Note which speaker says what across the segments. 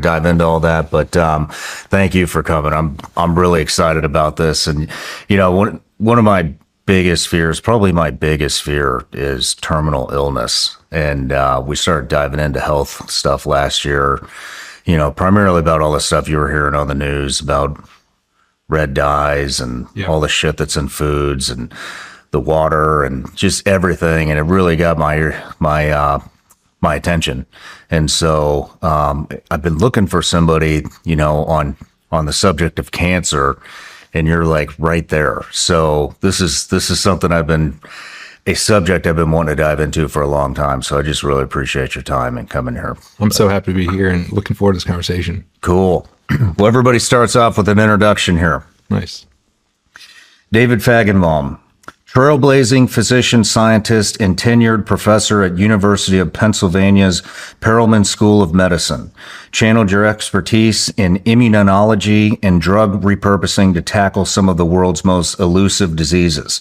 Speaker 1: dive into all that, but thank you for coming. I'm really excited about this. And one of my biggest fears, probably my biggest fear, is terminal illness. And we started diving into health stuff last year, primarily about all the stuff you were hearing on the news about red dyes and all the shit that's in foods and the water and just everything. And it really got my attention. And so I've been looking for somebody, on the subject of cancer, and you're like right there. So this is something a subject I've been wanting to dive into for a long time. So I just really appreciate your time and coming here.
Speaker 2: I'm so happy to be here and looking forward to this conversation.
Speaker 1: Cool. Well, everybody starts off with an introduction here.
Speaker 2: Nice.
Speaker 1: David Fajgenbaum, trailblazing physician scientist and tenured professor at University of Pennsylvania's Perelman School of Medicine, channeled your expertise in immunology and drug repurposing to tackle some of the world's most elusive diseases.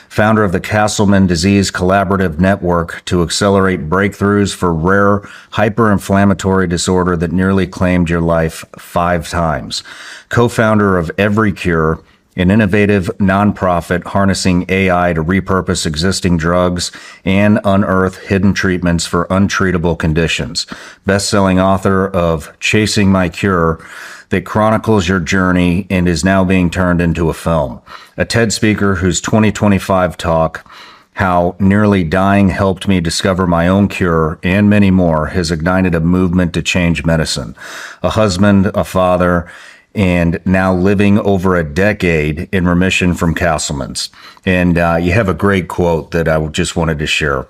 Speaker 1: Founder of the Castleman Disease Collaborative Network to accelerate breakthroughs for rare hyperinflammatory disorder that nearly claimed your life 5 times. Co-founder of Every Cure, an innovative nonprofit harnessing AI to repurpose existing drugs and unearth hidden treatments for untreatable conditions. Best-selling author of Chasing My Cure, that chronicles your journey and is now being turned into a film. A TED speaker whose 2025 talk, How Nearly Dying Helped Me Discover My Own Cure, and many more, has ignited a movement to change medicine. A husband, a father, and now living over a decade in remission from Castleman's. And you have a great quote that I just wanted to share.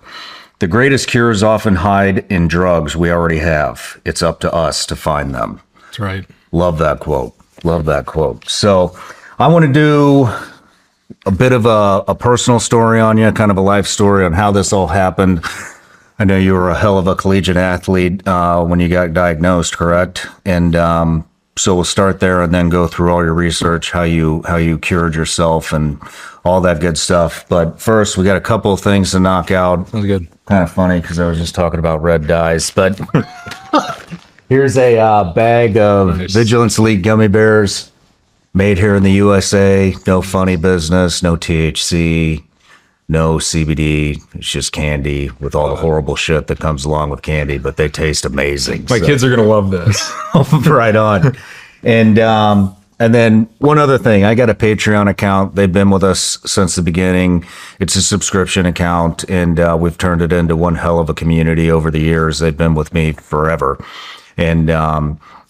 Speaker 1: The greatest cures often hide in drugs we already have. It's up to us to find them.
Speaker 2: That's right.
Speaker 1: Love that quote. Love that quote. So I want to do a bit of a personal story on you, kind of a life story on how this all happened. I know you were a hell of a collegiate athlete when you got diagnosed, correct? And so we'll start there and then go through all your research, how you cured yourself and all that good stuff. But first, we got a couple of things to knock out.
Speaker 2: Sounds good.
Speaker 1: Kind of funny because I was just talking about red dyes, but here's a bag of Vigilance Elite gummy bears made here in the USA. No funny business, no THC, no CBD. It's just candy with all the horrible shit that comes along with candy, but they taste amazing.
Speaker 2: My kids are going to love this.
Speaker 1: Right on. And then one other thing, I got a Patreon account. They've been with us since the beginning. It's a subscription account, and we've turned it into one hell of a community over the years. They've been with me forever. And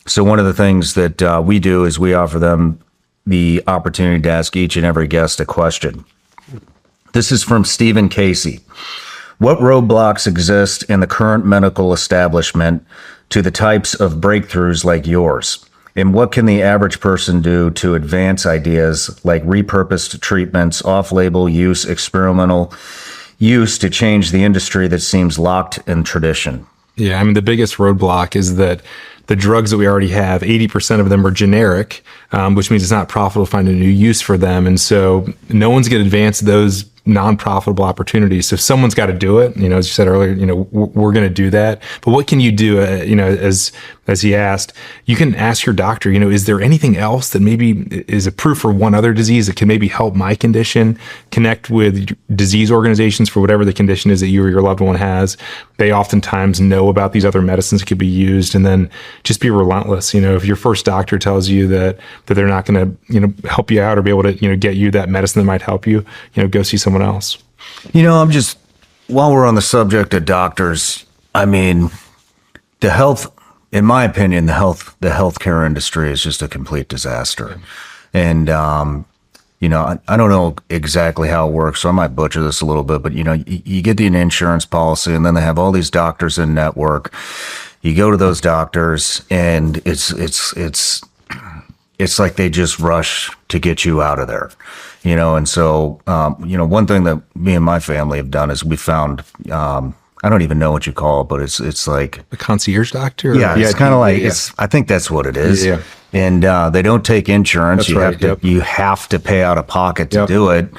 Speaker 1: so one of the things that we do is we offer them the opportunity to ask each and every guest a question. This is from Stephen Casey. What roadblocks exist in the current medical establishment to the types of breakthroughs like yours? And what can the average person do to advance ideas like repurposed treatments, off-label use, experimental use to change the industry that seems locked in tradition?
Speaker 2: Yeah, I mean, the biggest roadblock is that the drugs that we already have, 80% of them are generic, which means it's not profitable to find a new use for them. And so no one's going to advance those non-profitable opportunities. So someone's got to do it. As you said earlier, we're going to do that. But what can you do? As he asked, you can ask your doctor, is there anything else that maybe is approved for one other disease that can maybe help my condition? Connect with disease organizations for whatever the condition is that you or your loved one has. They oftentimes know about these other medicines that could be used, and then just be relentless. If your first doctor tells you that they're not going to, help you out or be able to, get you that medicine that might help you, go see someone else.
Speaker 1: While we're on the subject of doctors, I mean, in my opinion, the healthcare industry is just a complete disaster. And, I don't know exactly how it works, so I might butcher this a little bit, but, you get the insurance policy and then they have all these doctors in network. You go to those doctors and it's like they just rush to get you out of there, and so, one thing that me and my family have done is we found, I don't even know what you call it, but it's like
Speaker 2: a concierge doctor.
Speaker 1: Yeah, it's kind of like I think that's what it is. Yeah. And they don't take insurance. You have to pay out of pocket to do it.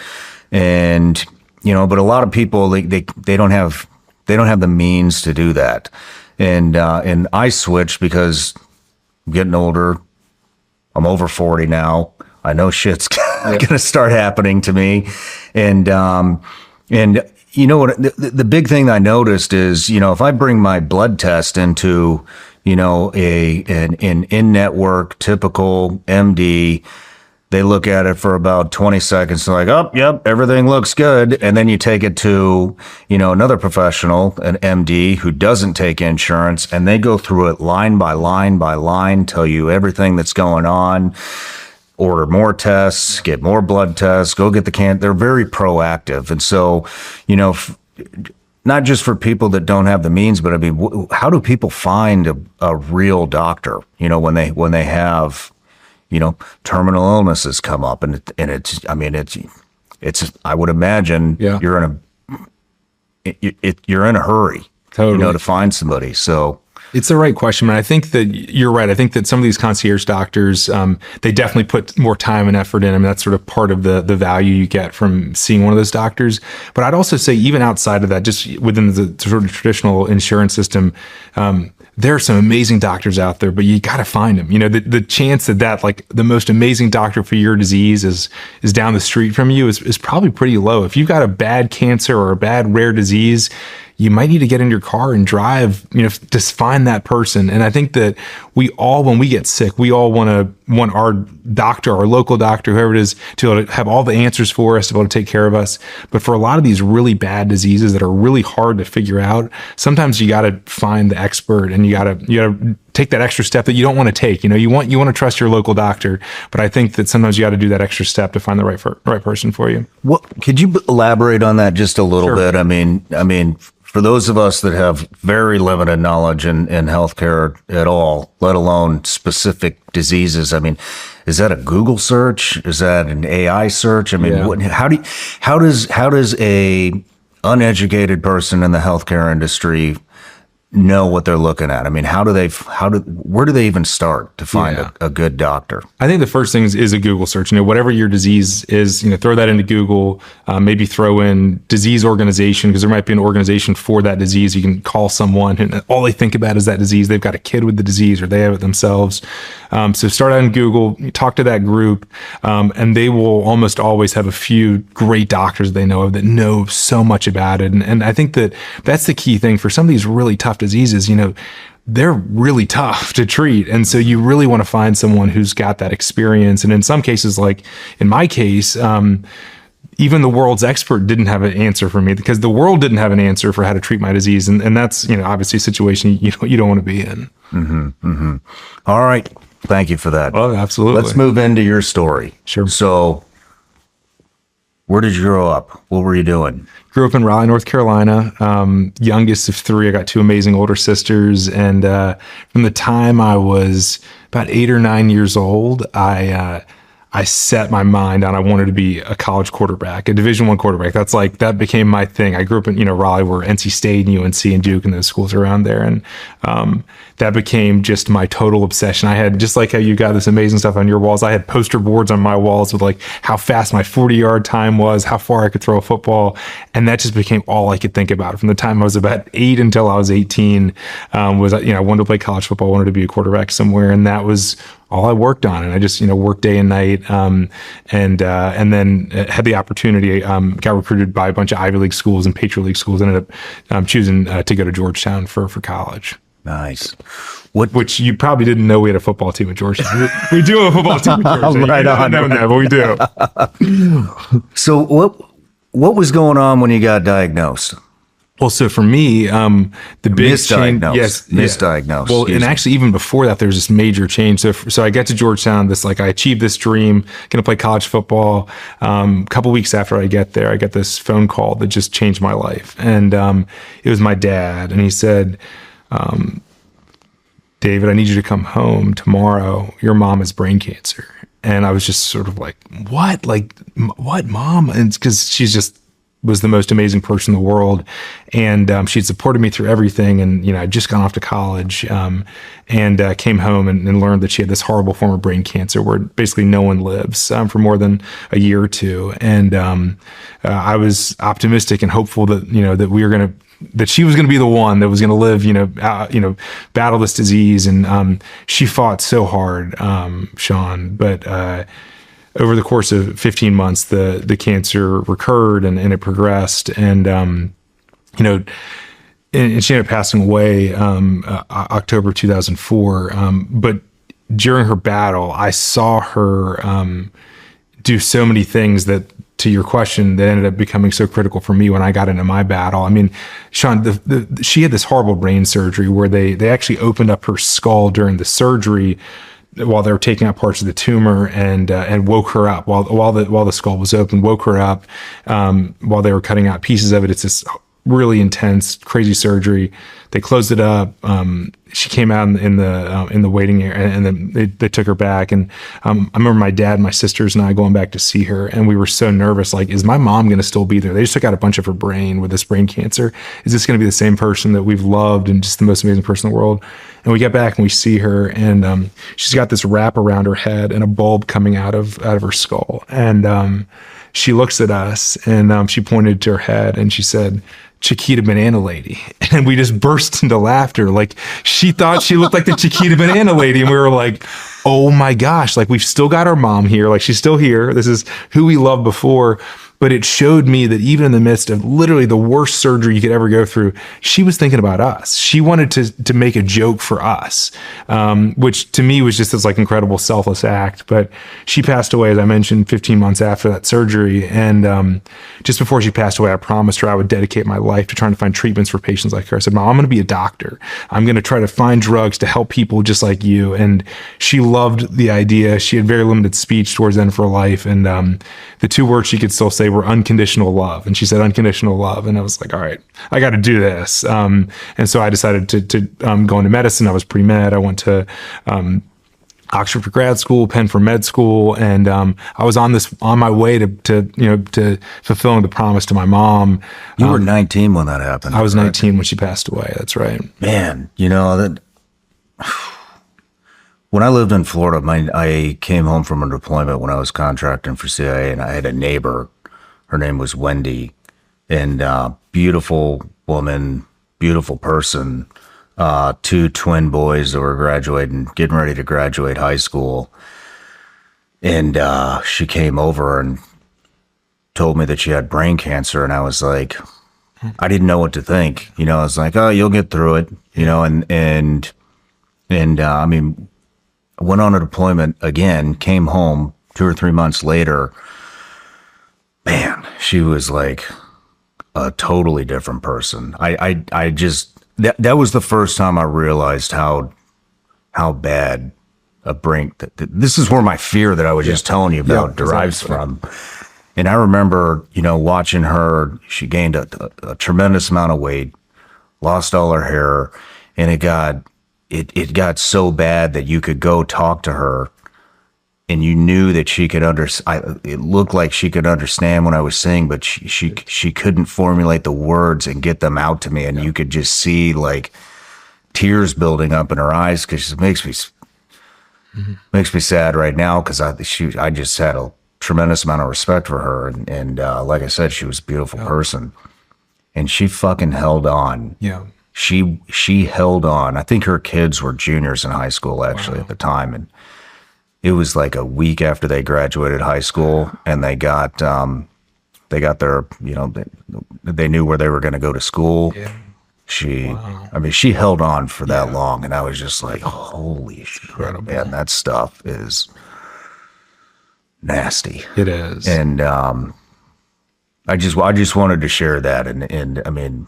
Speaker 1: And but a lot of people they don't have the means to do that. And I switched because I'm getting older. I'm over 40 now. I know shit's going to start happening to me. And you know what, the big thing I noticed is, if I bring my blood test into, an in-network typical MD, they look at it for about 20 seconds. They're like, oh, yep, everything looks good. And then you take it to, another professional, an MD who doesn't take insurance, and they go through it line by line by line, tell you everything that's going on, order more tests, get more blood tests, go get the They're very proactive. And so, not just for people that don't have the means, but I mean, how do people find a real doctor, when they have, terminal illnesses come up, and it's, I would imagine you're in a hurry,
Speaker 2: totally,
Speaker 1: to find somebody. So
Speaker 2: it's the right question, man. I think that you're right. I think that some of these concierge doctors, they definitely put more time and effort in. I mean, that's sort of part of the value you get from seeing one of those doctors. But I'd also say, even outside of that, just within the sort of traditional insurance system, there are some amazing doctors out there, but you got to find them. The chance that like the most amazing doctor for your disease is down the street from you is probably pretty low. If you've got a bad cancer or a bad rare disease, you might need to get in your car and drive, to find that person. And I think that we all, when we get sick, we all want our doctor, our local doctor, whoever it is, to be able to have all the answers for us, to be able to take care of us. But for a lot of these really bad diseases that are really hard to figure out, sometimes you got to find the expert, and you got to take that extra step that you don't want to take. You want to trust your local doctor, but I think that sometimes you got to do that extra step to find the right person for you.
Speaker 1: What could you elaborate on that just a little bit? I mean, for those of us that have very limited knowledge in healthcare at all, let alone specific diseases, I mean, is that a Google search? Is that an AI search? I mean, how does a uneducated person in the healthcare industry know what they're looking at? I mean, where do they even start to find a good doctor?
Speaker 2: I think the first thing is a Google search. Whatever your disease is, throw that into Google, maybe throw in disease organization, because there might be an organization for that disease. You can call someone and all they think about is that disease. They've got a kid with the disease, or they have it themselves. So start out in Google, talk to that group, and they will almost always have a few great doctors they know of that know so much about it. And I think that that's the key thing for some of these really tough diseases. They're really tough to treat. And so you really want to find someone who's got that experience. And in some cases, like in my case, even the world's expert didn't have an answer for me, because the world didn't have an answer for how to treat my disease. And that's, obviously a situation you don't want to be in.
Speaker 1: Mm-hmm, mm-hmm. All right. Thank you for that.
Speaker 2: Oh, absolutely.
Speaker 1: Let's move into your story.
Speaker 2: Sure.
Speaker 1: So where did you grow up? What were you doing?
Speaker 2: Grew up in Raleigh, North Carolina, youngest of three. I got two amazing older sisters. And from the time I was about 8 or 9 years old, I set my mind on I wanted to be a college quarterback, a Division I quarterback. That became my thing. I grew up in Raleigh, where NC State and UNC and Duke and those schools are around there, and that became just my total obsession. I had, just like how you got this amazing stuff on your walls, I had poster boards on my walls with like how fast my 40-yard time was, how far I could throw a football, and that just became all I could think about from the time I was about 8 until I was 18. I wanted to play college football, I wanted to be a quarterback somewhere, and that was all I worked on. And I just, worked day and night. And then had the opportunity, got recruited by a bunch of Ivy League schools and Patriot League schools, ended up choosing to go to Georgetown for college.
Speaker 1: Nice.
Speaker 2: Which you probably didn't know we had a football team at Georgetown. We do have a football team at Georgetown.
Speaker 1: Right on.
Speaker 2: No, but we do.
Speaker 1: So what was going on when you got diagnosed?
Speaker 2: Well, so for me, the big change,
Speaker 1: misdiagnosed.
Speaker 2: Well, and actually, even before that, there's this major change. So I get to Georgetown. I achieved this dream, going to play college football. A couple weeks after I get there, I get this phone call that just changed my life, and it was my dad, and he said, "David, I need you to come home tomorrow. Your mom has brain cancer." And I was just sort of like, "What? Like, what, mom?" And because she's just was the most amazing person in the world. And she'd supported me through everything. And, I'd just gone off to college and came home and learned that she had this horrible form of brain cancer where basically no one lives for more than a year or two. And I was optimistic and hopeful that, that we were going to that she was going to be the one that was going to live, battle this disease. And she fought so hard, Sean. But over the course of 15 months, the cancer recurred and it progressed. And, and she ended up passing away October 2004. But during her battle, I saw her do so many things that, to your question, that ended up becoming so critical for me when I got into my battle. I mean, Sean, she had this horrible brain surgery where they actually opened up her skull during the surgery while they were taking out parts of the tumor and woke her up while the skull was open, woke her up while they were cutting out pieces of it. It's this really intense, crazy surgery. They closed it up. She came out in the waiting area, and then they took her back. And I remember my dad, my sisters, and I going back to see her, and we were so nervous. Like, is my mom going to still be there? They just took out a bunch of her brain with this brain cancer. Is this going to be the same person that we've loved and just the most amazing person in the world? And we get back and we see her, and she's got this wrap around her head and a bulb coming out of her skull. And she looks at us, and she pointed to her head, and she said, "Chiquita Banana Lady." And we just burst into laughter. Like, she thought she looked like the Chiquita Banana Lady. And we were like, oh my gosh, like, we've still got our mom here. Like, she's still here. This is who we loved before. But it showed me that even in the midst of literally the worst surgery you could ever go through, she was thinking about us. She wanted to make a joke for us, which to me was just this like incredible selfless act. But she passed away, as I mentioned, 15 months after that surgery. And just before she passed away, I promised her I would dedicate my life to trying to find treatments for patients like her. I said, "Mom, I'm going to be a doctor. I'm going to try to find drugs to help people just like you." And she loved the idea. She had very limited speech towards the end of her life. And the two words she could still say were unconditional love. And she said unconditional love. And I was like, all right, I got to do this. And so I decided to go into medicine. I was pre-med. I went to Oxford for grad school, Penn for med school. And I was on my way to fulfilling the promise to my mom.
Speaker 1: You were 19 when that happened.
Speaker 2: I was 19 when she passed away. That's right.
Speaker 1: Man, that when I lived in Florida, I came home from a deployment when I was contracting for CIA, and I had a neighbor. Her name was Wendy, and beautiful woman, beautiful person. Two twin boys that were getting ready to graduate high school. And she came over and told me that she had brain cancer. And I was like, I didn't know what to think. I was like, oh, you'll get through it. And I mean, I went on a deployment again, came home 2 or 3 months later. Man, she was like a totally different person. I just, that was the first time I realized how bad a brain, this is where my fear that I was just telling you about derives from. And I remember, watching her, she gained a tremendous amount of weight, lost all her hair, and it got so bad that you could go talk to her and you knew that she could it looked like she could understand what I was saying, but she couldn't formulate the words and get them out to me. And you could just see like tears building up in her eyes, because it makes me sad right now, because I just had a tremendous amount of respect for her. And like I said, she was a beautiful person, and she fucking held on.
Speaker 2: Yeah.
Speaker 1: She held on. I think her kids were juniors in high school actually at the time. And it was like a week after they graduated high school, and they got their, they knew where they were going to go to school. Yeah. I mean, she held on for that long, and I was just like, holy shit, man, that stuff is nasty.
Speaker 2: It is.
Speaker 1: And I just wanted to share that, and I mean,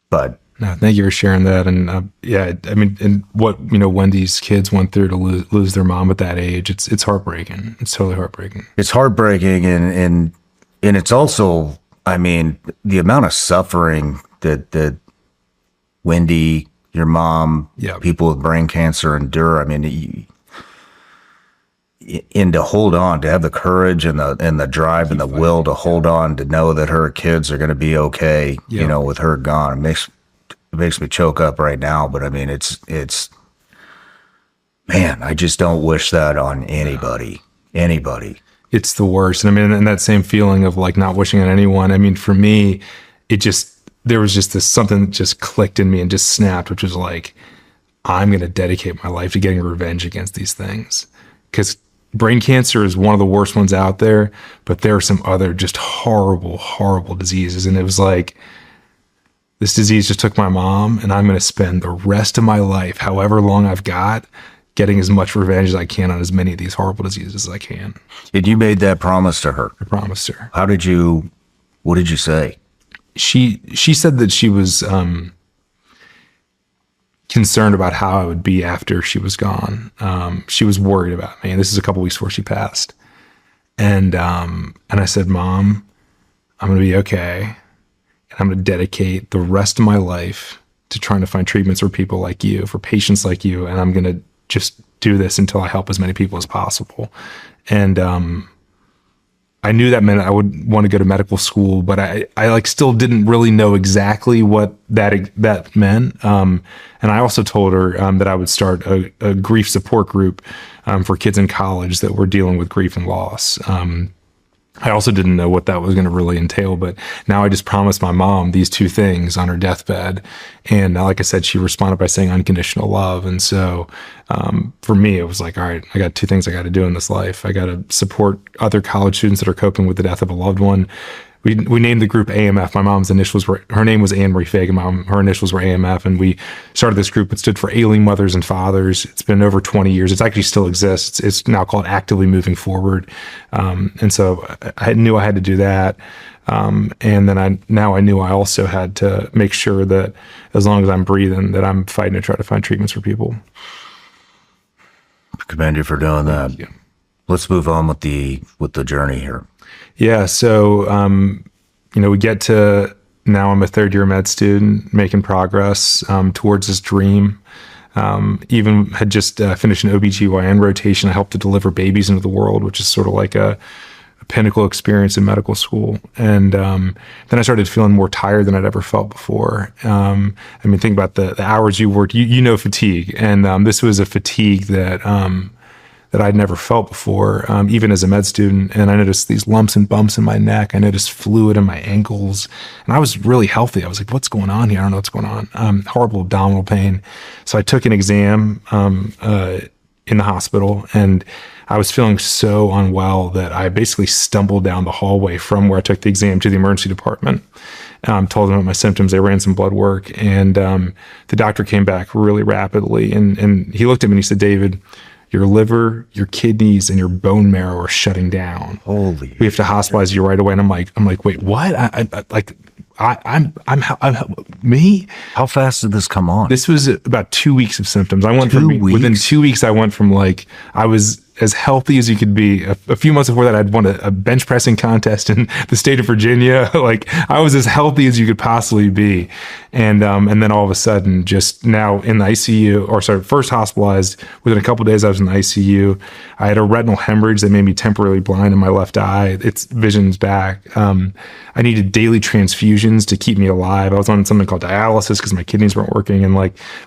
Speaker 1: but.
Speaker 2: No, thank you for sharing that. And I mean, and what, Wendy's kids went through to lose their mom at that age, it's heartbreaking. It's totally heartbreaking.
Speaker 1: It's heartbreaking. And it's also, I mean, the amount of suffering that Wendy, your mom, people with brain cancer endure. I mean, and to hold on, to have the courage and the drive and the will to hold on, to know that her kids are going to be okay, with her gone. It makes me choke up right now, but I mean, it's, man, I just don't wish that on anybody. It's
Speaker 2: the worst. And I mean, and that same feeling of like not wishing on anyone. I mean, for me, it just, there was just this something that just clicked in me and just snapped, which was like, I'm going to dedicate my life to getting revenge against these things. Because brain cancer is one of the worst ones out there, but there are some other just horrible, horrible diseases. And it was like, this disease just took my mom, and I'm going to spend the rest of my life, however long I've got, getting as much revenge as I can on as many of these horrible diseases as I can.
Speaker 1: And you made that promise to her.
Speaker 2: I promised her.
Speaker 1: What did you say?
Speaker 2: She said that she was concerned about how I would be after she was gone. She was worried about me, and this is a couple weeks before she passed. And I said, Mom, I'm going to be okay. And I'm going to dedicate the rest of my life to trying to find treatments for people like you, for patients like you. And I'm going to just do this until I help as many people as possible. And I knew that meant I would want to go to medical school, but I like still didn't really know exactly what that meant. And I also told her that I would start a grief support group for kids in college that were dealing with grief and loss. I also didn't know what that was going to really entail, but now I just promised my mom these two things on her deathbed. And like I said, she responded by saying unconditional love. And so for me, it was like, all right, I got two things I got to do in this life. I got to support other college students that are coping with the death of a loved one. We named the group AMF. My mom's initials were, her name was Anne Marie Fajgenbaum. Her initials were AMF. And we started this group that stood for Ailing Mothers and Fathers. It's been over 20 years. It actually still exists. It's now called Actively Moving Forward. And so I knew I had to do that. And then I knew I also had to make sure that as long as I'm breathing, that I'm fighting to try to find treatments for people.
Speaker 1: I commend you for doing that. Yeah. Let's move on with the journey here.
Speaker 2: Yeah. So, we get to now I'm a third year med student making progress towards this dream. Even had just finished an OBGYN rotation. I helped to deliver babies into the world, which is sort of like a pinnacle experience in medical school. And then I started feeling more tired than I'd ever felt before. Think about the hours you worked, fatigue. And this was a fatigue that I'd never felt before, even as a med student. And I noticed these lumps and bumps in my neck. I noticed fluid in my ankles. And I was really healthy. I was like, what's going on here? I don't know what's going on. Horrible abdominal pain. So I took an exam in the hospital, and I was feeling so unwell that I basically stumbled down the hallway from where I took the exam to the emergency department. Told them about my symptoms. They ran some blood work, and the doctor came back really rapidly. And he looked at me and he said, David, your liver, your kidneys, and your bone marrow are shutting down.
Speaker 1: Holy! We
Speaker 2: have to hospitalize you right away. And I'm like, wait, what? I'm me?
Speaker 1: How fast did this come on?
Speaker 2: This was about 2 weeks of symptoms. Within 2 weeks, I went from I was as healthy as you could be. A few months before that, I'd won a bench pressing contest in the state of Virginia. I was as healthy as you could possibly be. And then all of a sudden, just now in the ICU, first hospitalized. Within a couple of days, I was in the ICU. I had a retinal hemorrhage that made me temporarily blind in my left eye. Its vision's back. I needed daily transfusions to keep me alive. I was on something called dialysis because my kidneys weren't working. And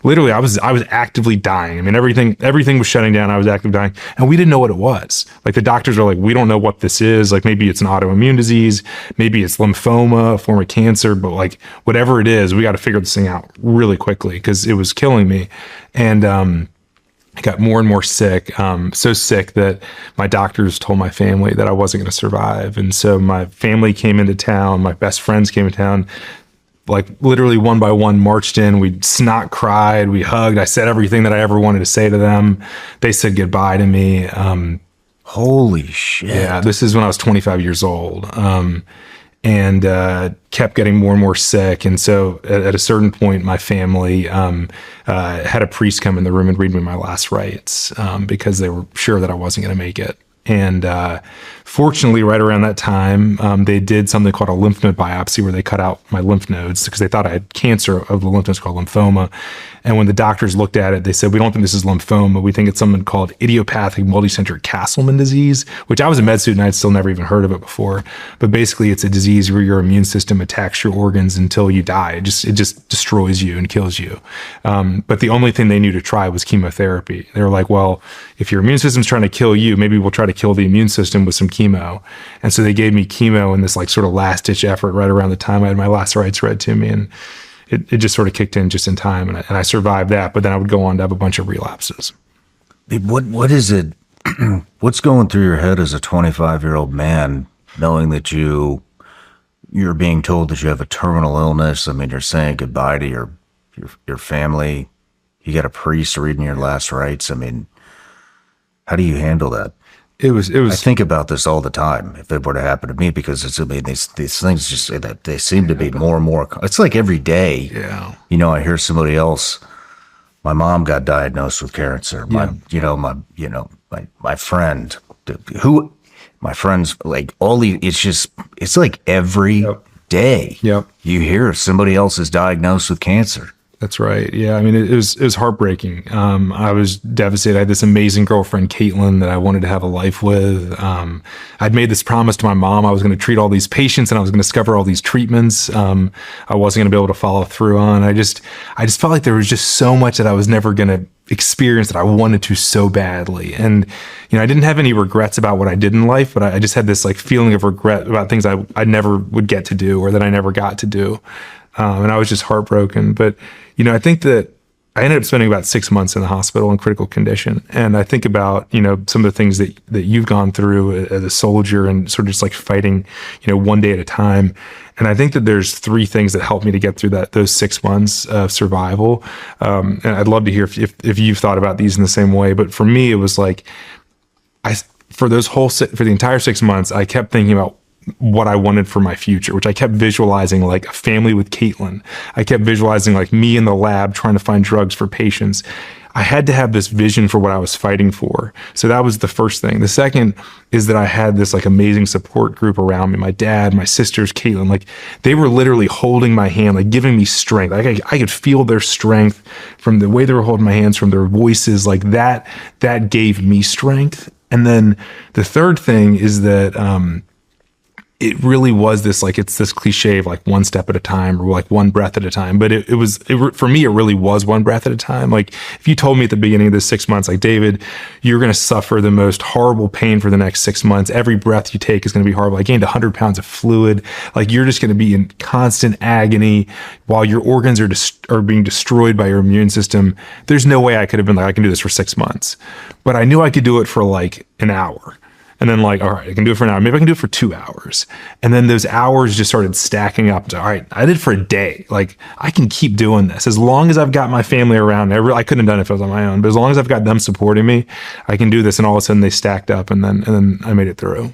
Speaker 2: literally, I was actively dying. Everything was shutting down. I was actively dying. And we didn't know what it was. The doctors were like, we don't know what this is. Maybe it's an autoimmune disease. Maybe it's lymphoma, a form of cancer. But whatever it is, we got to figure this thing out really quickly because it was killing me. And I got more and more sick, so sick that my doctors told my family that I wasn't going to survive. And so my family came into town. My best friends came into town. Literally one by one marched in. We snot cried. We hugged. I said everything that I ever wanted to say to them. They said goodbye to me.
Speaker 1: Holy shit.
Speaker 2: Yeah, this is when I was 25 years old. And kept getting more and more sick. And so at a certain point, my family had a priest come in the room and read me my last rites because they were sure that I wasn't going to make it. And fortunately, right around that time, they did something called a lymph node biopsy where they cut out my lymph nodes because they thought I had cancer of the lymph nodes called lymphoma. And when the doctors looked at it, they said, we don't think this is lymphoma. We think it's something called idiopathic multicentric Castleman disease, which I was a med student. I'd still never even heard of it before. But basically, it's a disease where your immune system attacks your organs until you die. It just destroys you and kills you. But the only thing they knew to try was chemotherapy. They were like, well, if your immune system's trying to kill you, maybe we'll try to kill the immune system with some chemo. And so they gave me chemo in this like sort of last ditch effort right around the time I had my last rites read to me. And it just sort of kicked in just in time. And I survived that, but then I would go on to have a bunch of relapses.
Speaker 1: What is it? What's going through your head as a 25-year-old man, knowing that you're being told that you have a terminal illness? I mean, you're saying goodbye to your family. You got a priest reading your last rites. I mean, how do you handle that?
Speaker 2: It was.
Speaker 1: I think about this all the time. If it were to happen to me, because these things just that they seem to be more and more. It's like every day.
Speaker 2: Yeah.
Speaker 1: I hear somebody else. My mom got diagnosed with cancer. My friend, my friends, like all these. It's like every day.
Speaker 2: Yep.
Speaker 1: You hear somebody else is diagnosed with cancer.
Speaker 2: That's right. Yeah. I mean, it was heartbreaking. I was devastated. I had this amazing girlfriend, Caitlin, that I wanted to have a life with. I'd made this promise to my mom. I was going to treat all these patients and I was going to discover all these treatments. I wasn't going to be able to follow through on. I just felt like there was just so much that I was never going to experience that I wanted to so badly. And, I didn't have any regrets about what I did in life, but I just had this like feeling of regret about things I never would get to do or that I never got to do. And I was just heartbroken. But, I think that I ended up spending about 6 months in the hospital in critical condition. And I think about, some of the things that you've gone through as a soldier and sort of just like fighting, one day at a time. And I think that there's 3 things that helped me to get through those 6 months of survival. And I'd love to hear if you've thought about these in the same way. But for me, it was like, for the entire 6 months, I kept thinking about what I wanted for my future, which I kept visualizing like a family with Caitlin. I kept visualizing like me in the lab trying to find drugs for patients. I had to have this vision for what I was fighting for. So that was the first thing. The second is that I had this like amazing support group around me. My dad, my sisters, Caitlin, like they were literally holding my hand, like giving me strength. Like I could feel their strength from the way they were holding my hands, from their voices, like that gave me strength. And then the third thing is that, it really was this, like, it's this cliche of like one step at a time or like one breath at a time. But for me, it really was one breath at a time. Like if you told me at the beginning of this 6 months, like, David, you're going to suffer the most horrible pain for the next 6 months. Every breath you take is going to be horrible. I gained 100 pounds of fluid. Like you're just going to be in constant agony while your organs are being destroyed by your immune system. There's no way I could have been like, I can do this for 6 months, but I knew I could do it for like an hour. And then like, all right, I can do it for an hour. Maybe I can do it for 2 hours. And then those hours just started stacking up to, all right, I did it for a day. Like I can keep doing this as long as I've got my family around. I couldn't have done it if I was on my own, but as long as I've got them supporting me, I can do this. And all of a sudden they stacked up and then I made it through.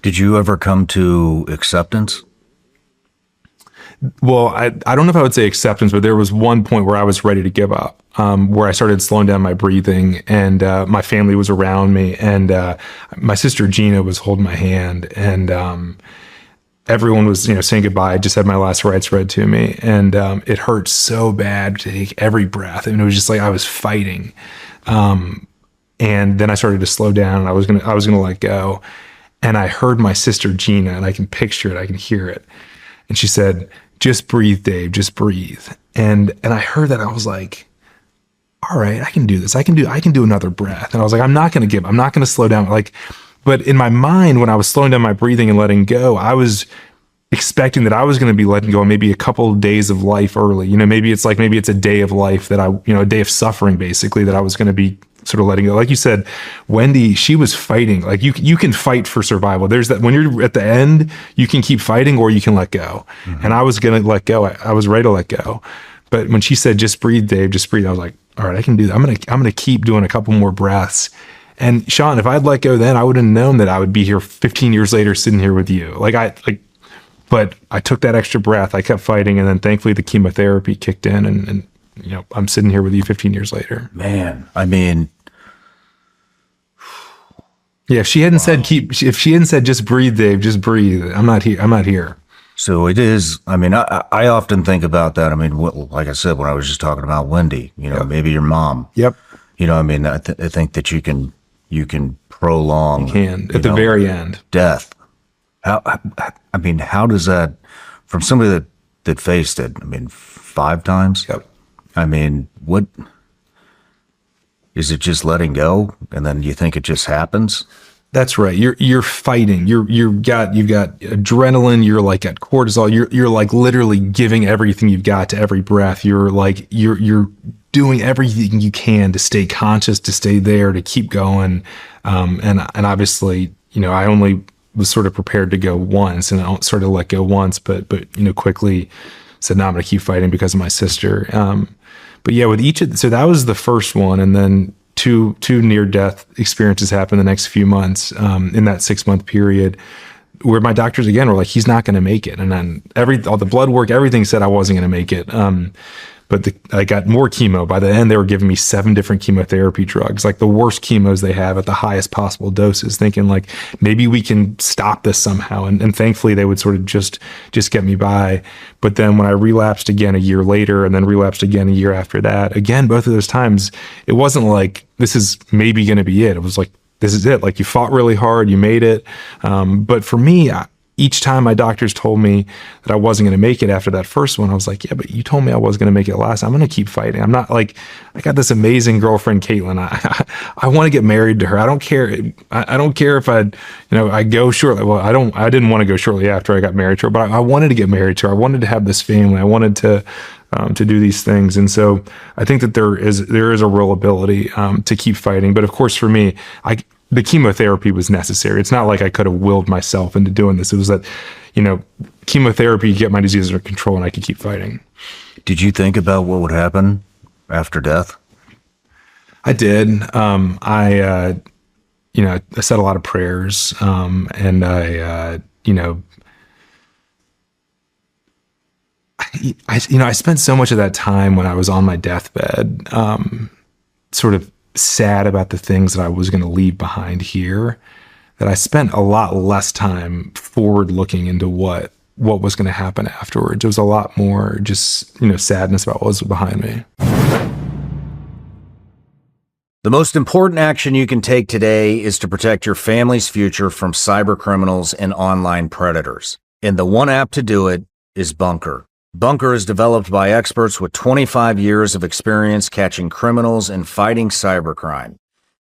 Speaker 1: Did you ever come to acceptance?
Speaker 2: Well, I don't know if I would say acceptance, but there was one point where I was ready to give up, where I started slowing down my breathing and my family was around me and my sister Gina was holding my hand and everyone was, saying goodbye. I just had my last rites read to me and it hurt so bad to take every breath. And it was just like I was fighting. And then I started to slow down and I was gonna let go. And I heard my sister Gina, and I can picture it, I can hear it. And she said, "Just breathe, Dave, just breathe." And I heard that, I was like, all right, I can do this. I can do another breath. And I was like, I'm not going to slow down. Like, but in my mind, when I was slowing down my breathing and letting go, I was expecting that I was going to be letting go maybe a couple of days of life early. Maybe it's a day of life that a day of suffering basically that I was going to be sort of letting go. Like you said, Wendy, she was fighting. Like you can fight for survival. There's that when you're at the end, you can keep fighting or you can let go. Mm-hmm. And I was going to let go. I was ready to let go. But when she said, "Just breathe, Dave, just breathe," I was like, all right, I can do that. I'm going to keep doing a couple more breaths. And Sean, if I'd let go then, I would have known that I would be here 15 years later sitting here with you. But I took that extra breath. I kept fighting. And then thankfully the chemotherapy kicked in and I'm sitting here with you 15 years later.
Speaker 1: Man, I mean,
Speaker 2: yeah, if she hadn't said, "Just breathe, Dave, just breathe," I'm not here.
Speaker 1: So it is. I mean, I often think about that. I mean, like I said, when I was just talking about Wendy,
Speaker 2: Yep.
Speaker 1: maybe your mom.
Speaker 2: Yep.
Speaker 1: I mean, I think that you can prolong.
Speaker 2: You can at the very end.
Speaker 1: Death. How does that, from somebody that faced it? I mean, 5 times.
Speaker 2: Yep.
Speaker 1: I mean, Is it just letting go and then you think it just happens?
Speaker 2: That's right. You're fighting. You've got adrenaline. You're like at cortisol. You're like literally giving everything you've got to every breath. You're doing everything you can to stay conscious, to stay there, to keep going. And obviously, I only was sort of prepared to go once, and I sort of let go once, but quickly said, no, I'm going to keep fighting because of my sister. But yeah, so that was the first one. And then two near-death experiences happened the next few months, in that 6-month period, where my doctors again were like, he's not going to make it. And then all the blood work, everything said I wasn't going to make it. But I got more chemo. By the end, they were giving me 7 different chemotherapy drugs, like the worst chemos they have at the highest possible doses, thinking like maybe we can stop this somehow. And thankfully, they would sort of just get me by. But then when I relapsed again a year later, and then relapsed again a year after that, again, both of those times, it wasn't like this is maybe going to be it. It was like, this is it. Like you fought really hard, you made it. But for me, each time my doctors told me that I wasn't going to make it after that first one, I was like, yeah, but you told me I was going to make it last. I'm going to keep fighting. I'm not like, I got this amazing girlfriend, Caitlin. I want to get married to her. I don't care. I don't care if I go shortly. Well, I didn't want to go shortly after I got married to her, but I wanted to get married to her. I wanted to have this family. I wanted to do these things. And so I think that there is a real ability to keep fighting. But of course, for me, the chemotherapy was necessary. It's not like I could have willed myself into doing this. It was that, chemotherapy get my disease under control and I could keep fighting.
Speaker 1: Did you think about what would happen after death?
Speaker 2: I did. I said a lot of prayers, and I spent so much of that time when I was on my deathbed, sort of sad about the things that I was going to leave behind here, that I spent a lot less time forward looking into what was going to happen afterwards. It was a lot more just, sadness about what was behind me.
Speaker 1: The most important action you can take today is to protect your family's future from cyber criminals and online predators. And the one app to do it is Bunker. Bunker is developed by experts with 25 years of experience catching criminals and fighting cybercrime.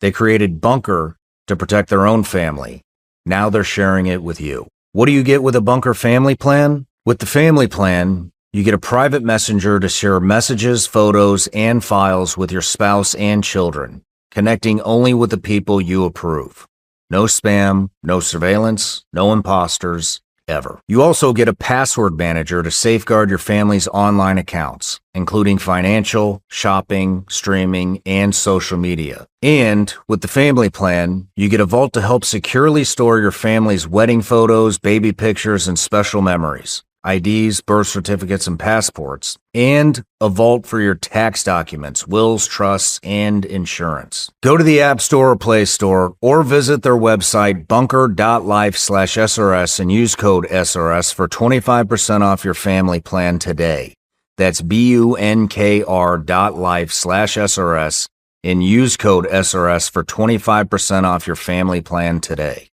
Speaker 1: They created Bunker to protect their own family. Now they're sharing it with you. What do you get with a Bunker family plan? With the family plan, you get a private messenger to share messages, photos, and files with your spouse and children, connecting only with the people you approve. No spam, no surveillance, no imposters, ever. You also get a password manager to safeguard your family's online accounts, including financial, shopping, streaming, and social media. And with the family plan, you get a vault to help securely store your family's wedding photos, baby pictures, and special memories. IDs, birth certificates, and passports, and a vault for your tax documents, wills, trusts, and insurance. Go to the App Store or Play Store or visit their website bunker.life/SRS and use code SRS for 25% off your family plan today. That's bunkr.life/SRS and use code SRS for 25% off your family plan today.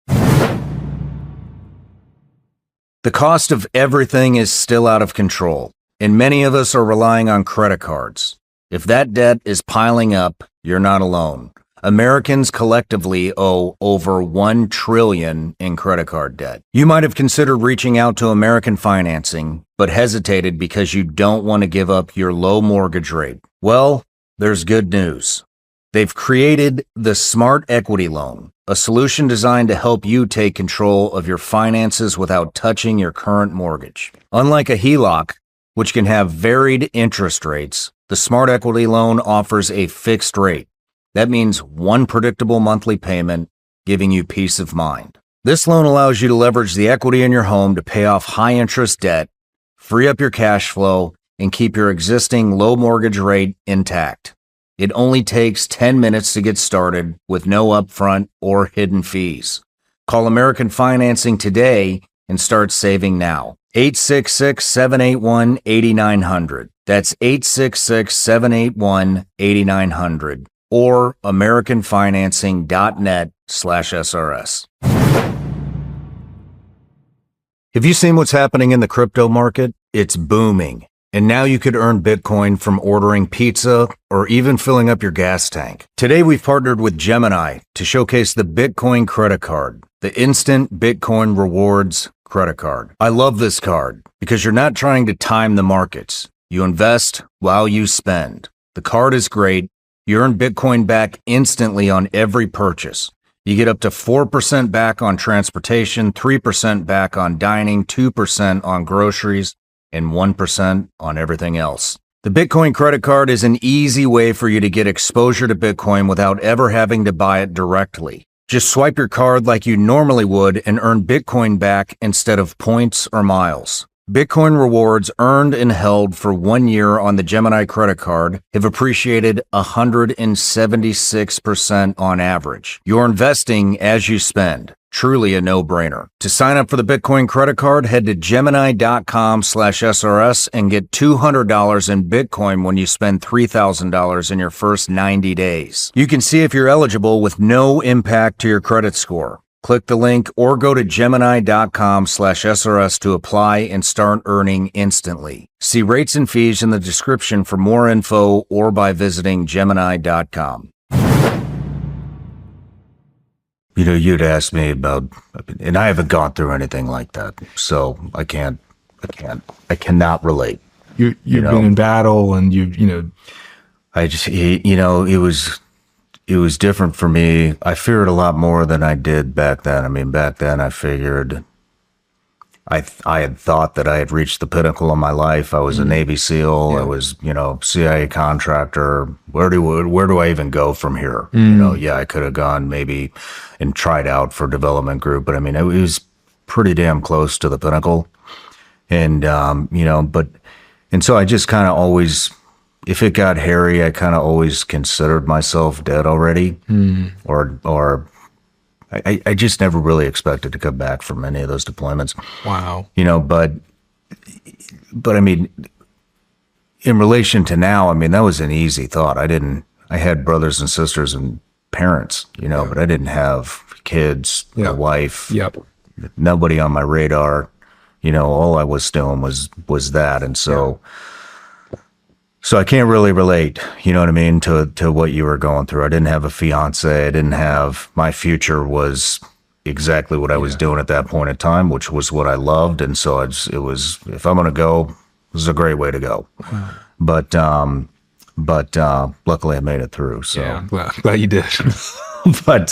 Speaker 1: The cost of everything is still out of control, and many of us are relying on credit cards. If that debt is piling up, you're not alone. Americans collectively owe over $1 trillion in credit card debt. You might have considered reaching out to American Financing, but hesitated because you don't want to give up your low mortgage rate. Well, there's good news. They've created the Smart Equity Loan, a solution designed to help you take control of your finances without touching your current mortgage. Unlike a HELOC, which can have varied interest rates, the Smart Equity Loan offers a fixed rate. That means one predictable monthly payment, giving you peace of mind. This loan allows you to leverage the equity in your home to pay off high-interest debt, free up your cash flow, and keep your existing low mortgage rate intact. It only takes 10 minutes to get started with no upfront or hidden fees. Call American Financing today and start saving now. 866-781-8900. That's 866-781-8900 or americanfinancing.net/SRS. Have you seen what's happening in the crypto market? It's booming. And now you could earn Bitcoin from ordering pizza or even filling up your gas tank. Today, we've partnered with Gemini to showcase the Bitcoin credit card, the instant Bitcoin rewards credit card. I love this card because you're not trying to time the markets. You invest while you spend. The card is great. You earn Bitcoin back instantly on every purchase. You get up to 4% back on transportation, 3% back on dining, 2% on groceries, and 1% on everything else. The Bitcoin credit card is an easy way for you to get exposure to Bitcoin without ever having to buy it directly. Just swipe your card like you normally would and earn Bitcoin back instead of points or miles. Bitcoin rewards earned and held for 1 year on the Gemini credit card have appreciated 176% on average. You're investing as you spend. Truly a no-brainer. To sign up for the Bitcoin credit card, head to Gemini.com/SRS and get $200 in Bitcoin when you spend $3,000 in your first 90 days. You can see if you're eligible with no impact to your credit score. Click the link or go to Gemini.com/SRS to apply and start earning instantly. See rates and fees in the description for more info or by visiting Gemini.com. You know, you'd asked me about, and I haven't gone through anything like that, so I cannot relate.
Speaker 2: You've been in battle, and
Speaker 1: it was different for me. I feared a lot more than I did back then. I mean, back then I figured I had thought that I had reached the pinnacle of my life. I was a Navy SEAL. Yeah. I was, CIA contractor. Where do I even go from here? I could have gone maybe and tried out for development group, but I mean, it was pretty damn close to the pinnacle. And, and so I just kind of always, if it got hairy, I kind of always considered myself dead already, or I just never really expected to come back from any of those deployments.
Speaker 2: Wow.
Speaker 1: But I mean, in relation to now, I mean, that was an easy thought. I had brothers and sisters and parents, but I didn't have kids, a wife, nobody on my radar. All I was doing was that. And so I can't really relate, you know what I mean, to what you were going through. I didn't have a fiance. My future was exactly what I was doing at that point in time, which was what I loved. And so it was, if I'm going to go, this is a great way to go. Wow. But luckily I made it through. So
Speaker 2: yeah, glad you did.
Speaker 1: But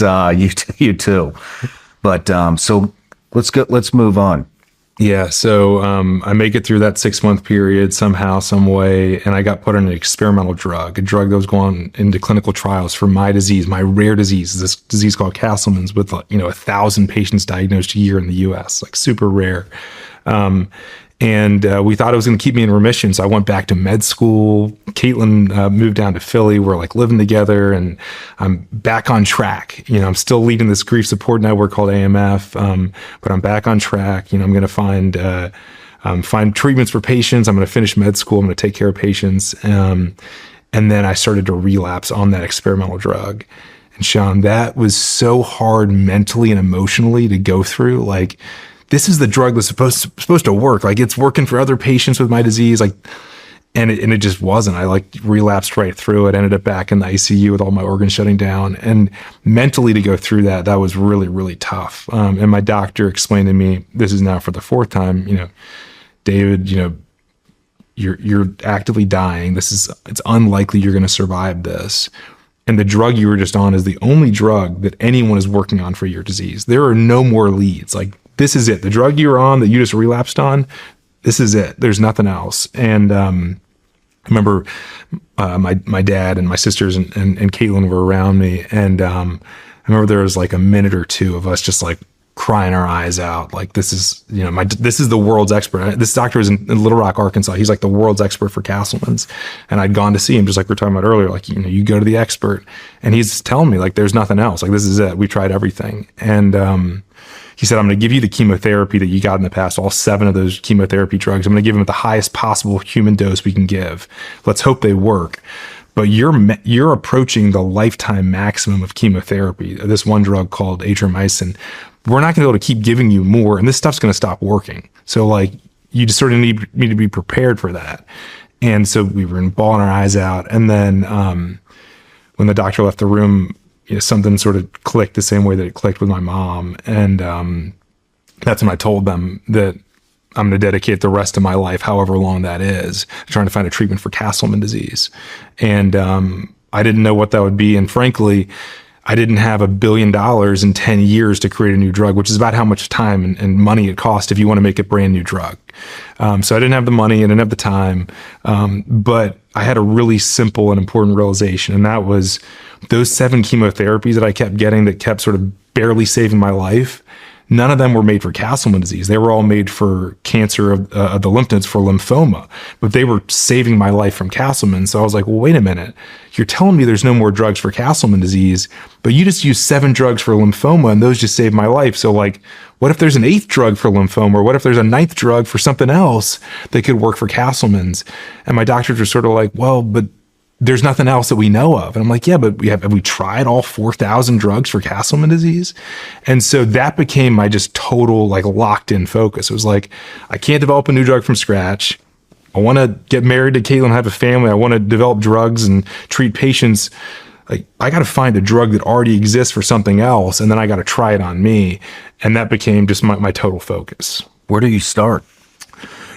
Speaker 1: you too. But so let's move on.
Speaker 2: Yeah. So I make it through that 6-month period somehow, some way, and I got put on an experimental drug, a drug that was going into clinical trials for my disease, my rare disease, this disease called Castleman's, with 1,000 patients diagnosed a year in the U.S., like super rare. And we thought it was going to keep me in remission. So I went back to med school. Caitlin moved down to Philly. We're like living together, and I'm back on track. I'm still leading this grief support network called AMF, but I'm back on track. I'm going to find treatments for patients. I'm going to finish med school. I'm going to take care of patients. And then I started to relapse on that experimental drug. And Sean, that was so hard mentally and emotionally to go through. Like, this is the drug that's supposed to work. Like, it's working for other patients with my disease. Like, and it just wasn't. I relapsed right through it. Ended up back in the ICU with all my organs shutting down. And mentally to go through that was really, really tough. And my doctor explained to me, this is now for the 4th time, David, you're actively dying. It's unlikely you're going to survive this. And the drug you were just on is the only drug that anyone is working on for your disease. There are no more leads. Like, this is it. The drug you were on that you just relapsed on, this is it. There's nothing else. And I remember my dad and my sisters and Caitlin were around me. And I remember there was like a minute or two of us just like crying our eyes out. Like, this is, this is the world's expert. This doctor is in Little Rock, Arkansas. He's like the world's expert for Castleman's. And I'd gone to see him, just like we were talking about earlier, like, you go to the expert, and he's telling me like, there's nothing else. Like, this is it. We tried everything. And, he said, I'm going to give you the chemotherapy that you got in the past, all 7 of those chemotherapy drugs. I'm going to give them at the highest possible human dose we can give. Let's hope they work. But you're approaching the lifetime maximum of chemotherapy, this one drug called atramycin. We're not going to be able to keep giving you more, and this stuff's going to stop working. So, like, you just sort of need me to be prepared for that. And so we were bawling our eyes out. And then when the doctor left the room, something sort of clicked the same way that it clicked with my mom. And that's when I told them that I'm going to dedicate the rest of my life, however long that is, trying to find a treatment for Castleman disease. And I didn't know what that would be. And frankly, I didn't have $1 billion in 10 years to create a new drug, which is about how much time and money it costs if you want to make a brand new drug. So I didn't have the money, I didn't have the time, but I had a really simple and important realization. And that was those 7 chemotherapies that I kept getting that kept sort of barely saving my life. None of them were made for Castleman disease. They were all made for cancer of the lymph nodes, for lymphoma, but they were saving my life from Castleman. So I was like, well, wait a minute. You're telling me there's no more drugs for Castleman disease, but you just used 7 drugs for lymphoma and those just saved my life. So like, what if there's an 8th drug for lymphoma, or what if there's a 9th drug for something else that could work for Castleman's? And my doctors were sort of like, well, but there's nothing else that we know of. And I'm like, yeah, but have we tried all 4,000 drugs for Castleman disease? And so that became my just total, like, locked in focus. It was like, I can't develop a new drug from scratch. I want to get married to Caitlin, have a family. I want to develop drugs and treat patients. Like, I got to find a drug that already exists for something else. And then I got to try it on me. And that became just my total focus.
Speaker 1: Where do you start?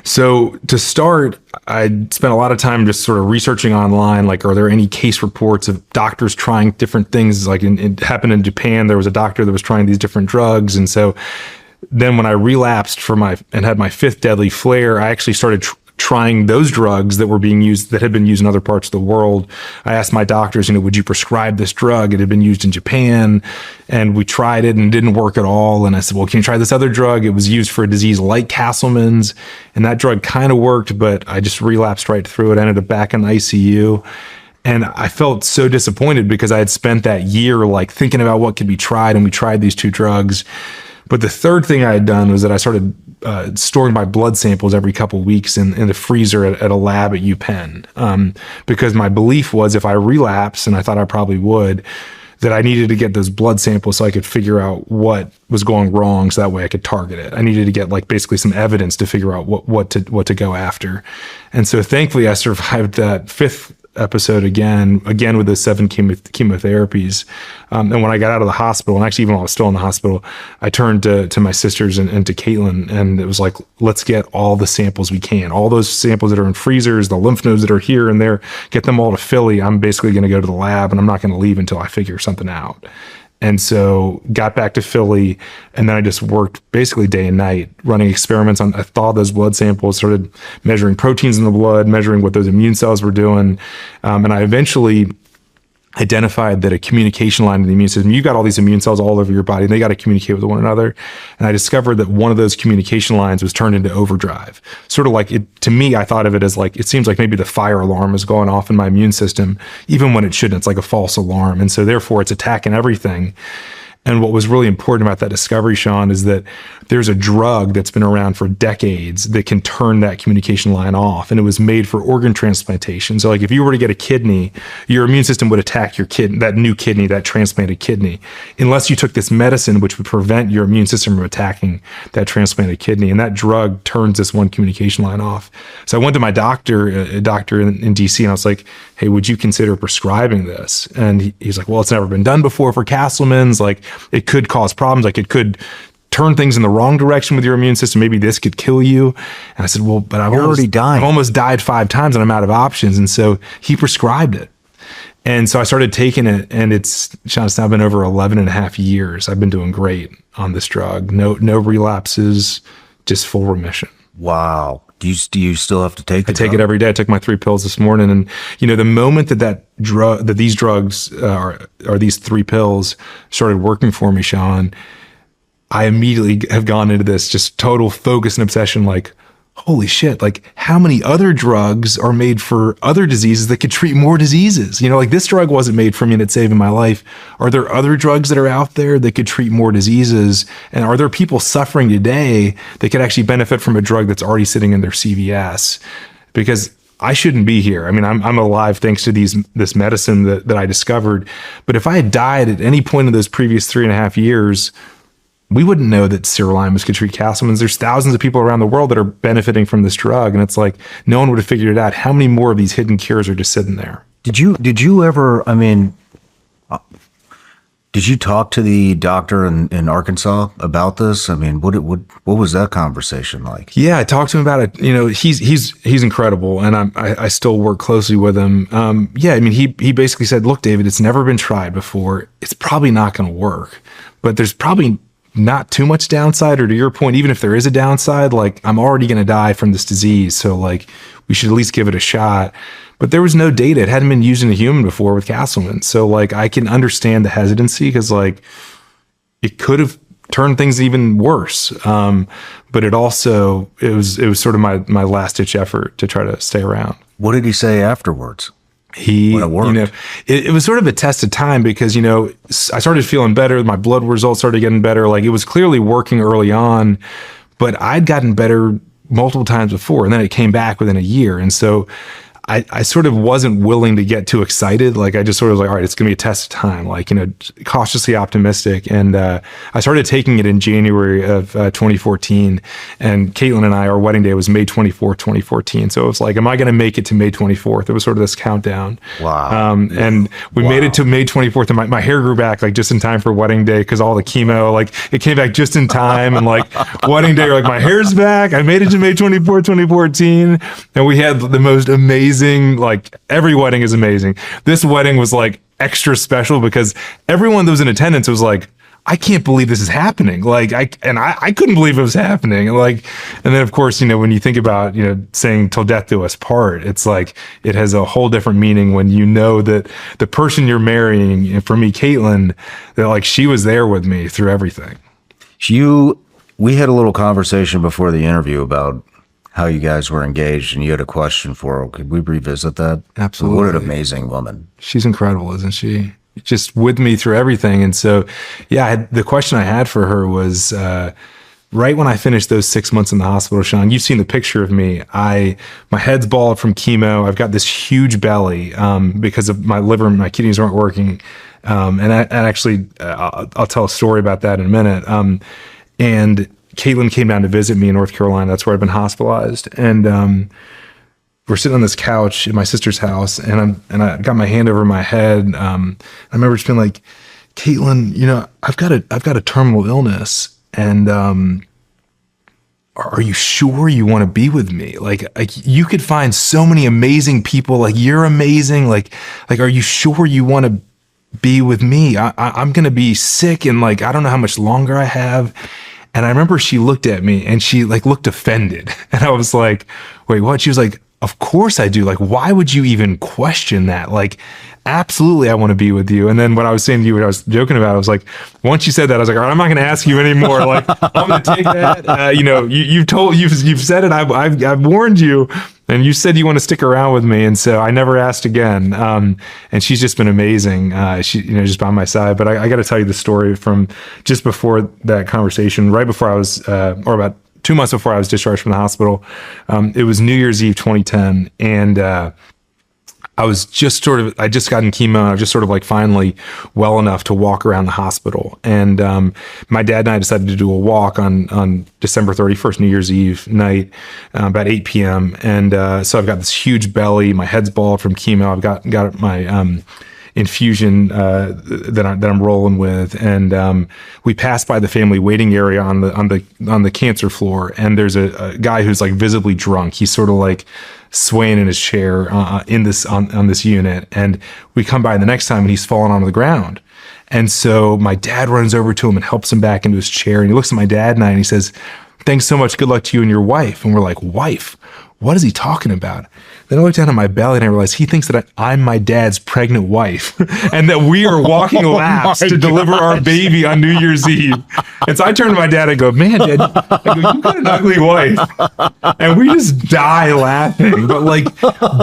Speaker 2: So to start, I spent a lot of time just sort of researching online, like, are there any case reports of doctors trying different things? Like it happened in Japan, there was a doctor that was trying these different drugs. And so then when I relapsed and had my 5th deadly flare, I actually started trying those drugs that were being used, that had been used in other parts of the world. I asked my doctors, would you prescribe this drug? It had been used in Japan, and we tried it and it didn't work at all. And I said, well, can you try this other drug? It was used for a disease like Castleman's, and that drug kind of worked, but I just relapsed right through it. I ended up back in the ICU. And I felt so disappointed because I had spent that year like thinking about what could be tried, and we tried these 2 drugs. But the third thing I had done was that I started storing my blood samples every couple of weeks in the freezer at a lab at UPenn, because my belief was if I relapse, and I thought I probably would, that I needed to get those blood samples so I could figure out what was going wrong, so that way I could target it. I needed to get like basically some evidence to figure out what to go after. And so thankfully I survived that 5th episode again with those 7 chemotherapies. And when I got out of the hospital, and actually even while I was still in the hospital, I turned to my sisters and to Caitlin, and it was like, let's get all the samples we can. All those samples that are in freezers, the lymph nodes that are here and there, get them all to Philly. I'm basically going to go to the lab, and I'm not going to leave until I figure something out. And so got back to Philly, and then I just worked basically day and night running experiments on, I thawed those blood samples, started measuring proteins in the blood, measuring what those immune cells were doing. And I eventually identified that a communication line in the immune system, you got all these immune cells all over your body, and they got to communicate with one another. And I discovered that one of those communication lines was turned into overdrive. Sort of like it, to me, I thought of it as like, it seems like maybe the fire alarm is going off in my immune system, even when it shouldn't. It's like a false alarm. And so therefore it's attacking everything. And what was really important about that discovery, Sean, is that there's a drug that's been around for decades that can turn that communication line off. And it was made for organ transplantation. So like if you were to get a kidney, your immune system would attack your kidney, that new kidney, that transplanted kidney, unless you took this medicine, which would prevent your immune system from attacking that transplanted kidney. And that drug turns this one communication line off. So I went to my doctor, a doctor in DC, and I was like, hey, would you consider prescribing this? And he's like, well, it's never been done before for Castleman's. Like, it could cause problems. Like, it could turn things in the wrong direction with your immune system. Maybe this could kill you. And I said, well, but I've almost died 5 times and I'm out of options. And so he prescribed it. And so I started taking it, and Sean, it's now been over 11 and a half years. I've been doing great on this drug. No relapses, just full remission.
Speaker 1: Wow. Do you still have to take it?
Speaker 2: I take it every day. I took my 3 pills this morning. And, the moment that these drugs or these 3 pills started working for me, Sean, I immediately have gone into this just total focus and obsession. Like, holy shit, like how many other drugs are made for other diseases that could treat more diseases? Like this drug wasn't made for me and it's saving my life. Are there other drugs that are out there that could treat more diseases? And are there people suffering today that could actually benefit from a drug that's already sitting in their CVS? Because I shouldn't be here. I mean, I'm alive thanks to this medicine that I discovered. But if I had died at any point in those previous 3.5 years, we wouldn't know that sirolimus could treat Castleman's. There's thousands of people around the world that are benefiting from this drug. And it's like, no one would have figured it out. How many more of these hidden cures are just sitting there?
Speaker 1: Did you ever, I mean, did you talk to the doctor in Arkansas about this? I mean, what was that conversation like?
Speaker 2: Yeah, I talked to him about it. You know, he's incredible, and I still work closely with him. Yeah, I mean, he basically said, look, David, it's never been tried before. It's probably not going to work, but there's probably not too much downside, or to your point, even if there is a downside, like I'm already going to die from this disease. So like we should at least give it a shot. But there was no data. It hadn't been used in a human before with Castleman. So like I can understand the hesitancy because like it could have turned things even worse. But it was sort of my last ditch effort to try to stay around.
Speaker 1: What did he say afterwards?
Speaker 2: When it worked? It was sort of a test of time because, I started feeling better. My blood results started getting better. Like it was clearly working early on, but I'd gotten better multiple times before. And then it came back within a year. And so I sort of wasn't willing to get too excited. Like I just sort of was like, all right, it's going to be a test of time, like, cautiously optimistic. And I started taking it in January of 2014. And Caitlin and our wedding day was May 24th, 2014. So it was like, am I going to make it to May 24th? It was sort of this countdown.
Speaker 1: Wow.
Speaker 2: And we made it to May 24th, and my hair grew back like just in time for wedding day because all the chemo, like it came back just in time. And like wedding day, like my hair's back. I made it to May 24th, 2014. And we had the most amazing, like every wedding is amazing. This wedding was like extra special because everyone that was in attendance was like, I can't believe this is happening. Like I couldn't believe it was happening. And then of course, when you think about, saying till death do us part, it's like, it has a whole different meaning when you know that the person you're marrying, and for me, Caitlin, that like she was there with me through everything.
Speaker 1: We had a little conversation before the interview about how you guys were engaged, and you had a question for her. Could we revisit that?
Speaker 2: Absolutely.
Speaker 1: What an amazing woman.
Speaker 2: She's incredible, isn't she? Just with me through everything. And so, yeah, the question I had for her was, right when I finished those 6 months in the hospital, Sean, you've seen the picture of me. My head's bald from chemo. I've got this huge belly because of my liver and my kidneys weren't working. I'll tell a story about that in a minute. And Caitlin came down to visit me in North Carolina. That's where I've been hospitalized. And we're sitting on this couch in my sister's house, and I got my hand over my head. I remember just being like, Caitlin, I've got a terminal illness, and are you sure you want to be with me? Like you could find so many amazing people. Like you're amazing. Like are you sure you want to be with me? I'm gonna be sick, and like I don't know how much longer I have. And I remember she looked at me and she like looked offended. And I was like, wait, what? She was like, of course I do. Like, why would you even question that? Like, absolutely, I want to be with you. And then what I was saying to you, what I was joking about, I was like, once you said that, I was like, all right, I'm not going to ask you anymore. Like, I'm going to take that. You've said it. I've warned you. And you said you want to stick around with me, and so I never asked again. And she's just been amazing. She, just by my side. But I got to tell you the story from just before that conversation, right before I was, or about 2 months before I was discharged from the hospital. It was New Year's Eve, 2010, and I just gotten chemo, and I was just sort of like finally well enough to walk around the hospital. And my dad and I decided to do a walk on December 31st, New Year's Eve night, about 8 p.m. And so I've got this huge belly, my head's bald from chemo. I've got my infusion that I'm rolling with, and we passed by the family waiting area on the cancer floor, and there's a guy who's like visibly drunk. He's sort of like swaying in his chair on this unit, and we come by the next time and he's fallen onto the ground. And so my dad runs over to him and helps him back into his chair, and he looks at my dad and I, and he says, "Thanks so much. Good luck to you and your wife." And we're like, "Wife? What is he talking about?" Then I looked down at my belly and I realized he thinks that I'm my dad's pregnant wife and that we are walking laps to deliver our baby on New Year's Eve. And so I turned to my dad and go, "Man, Dad," "you got an ugly wife." And we just die laughing. But like,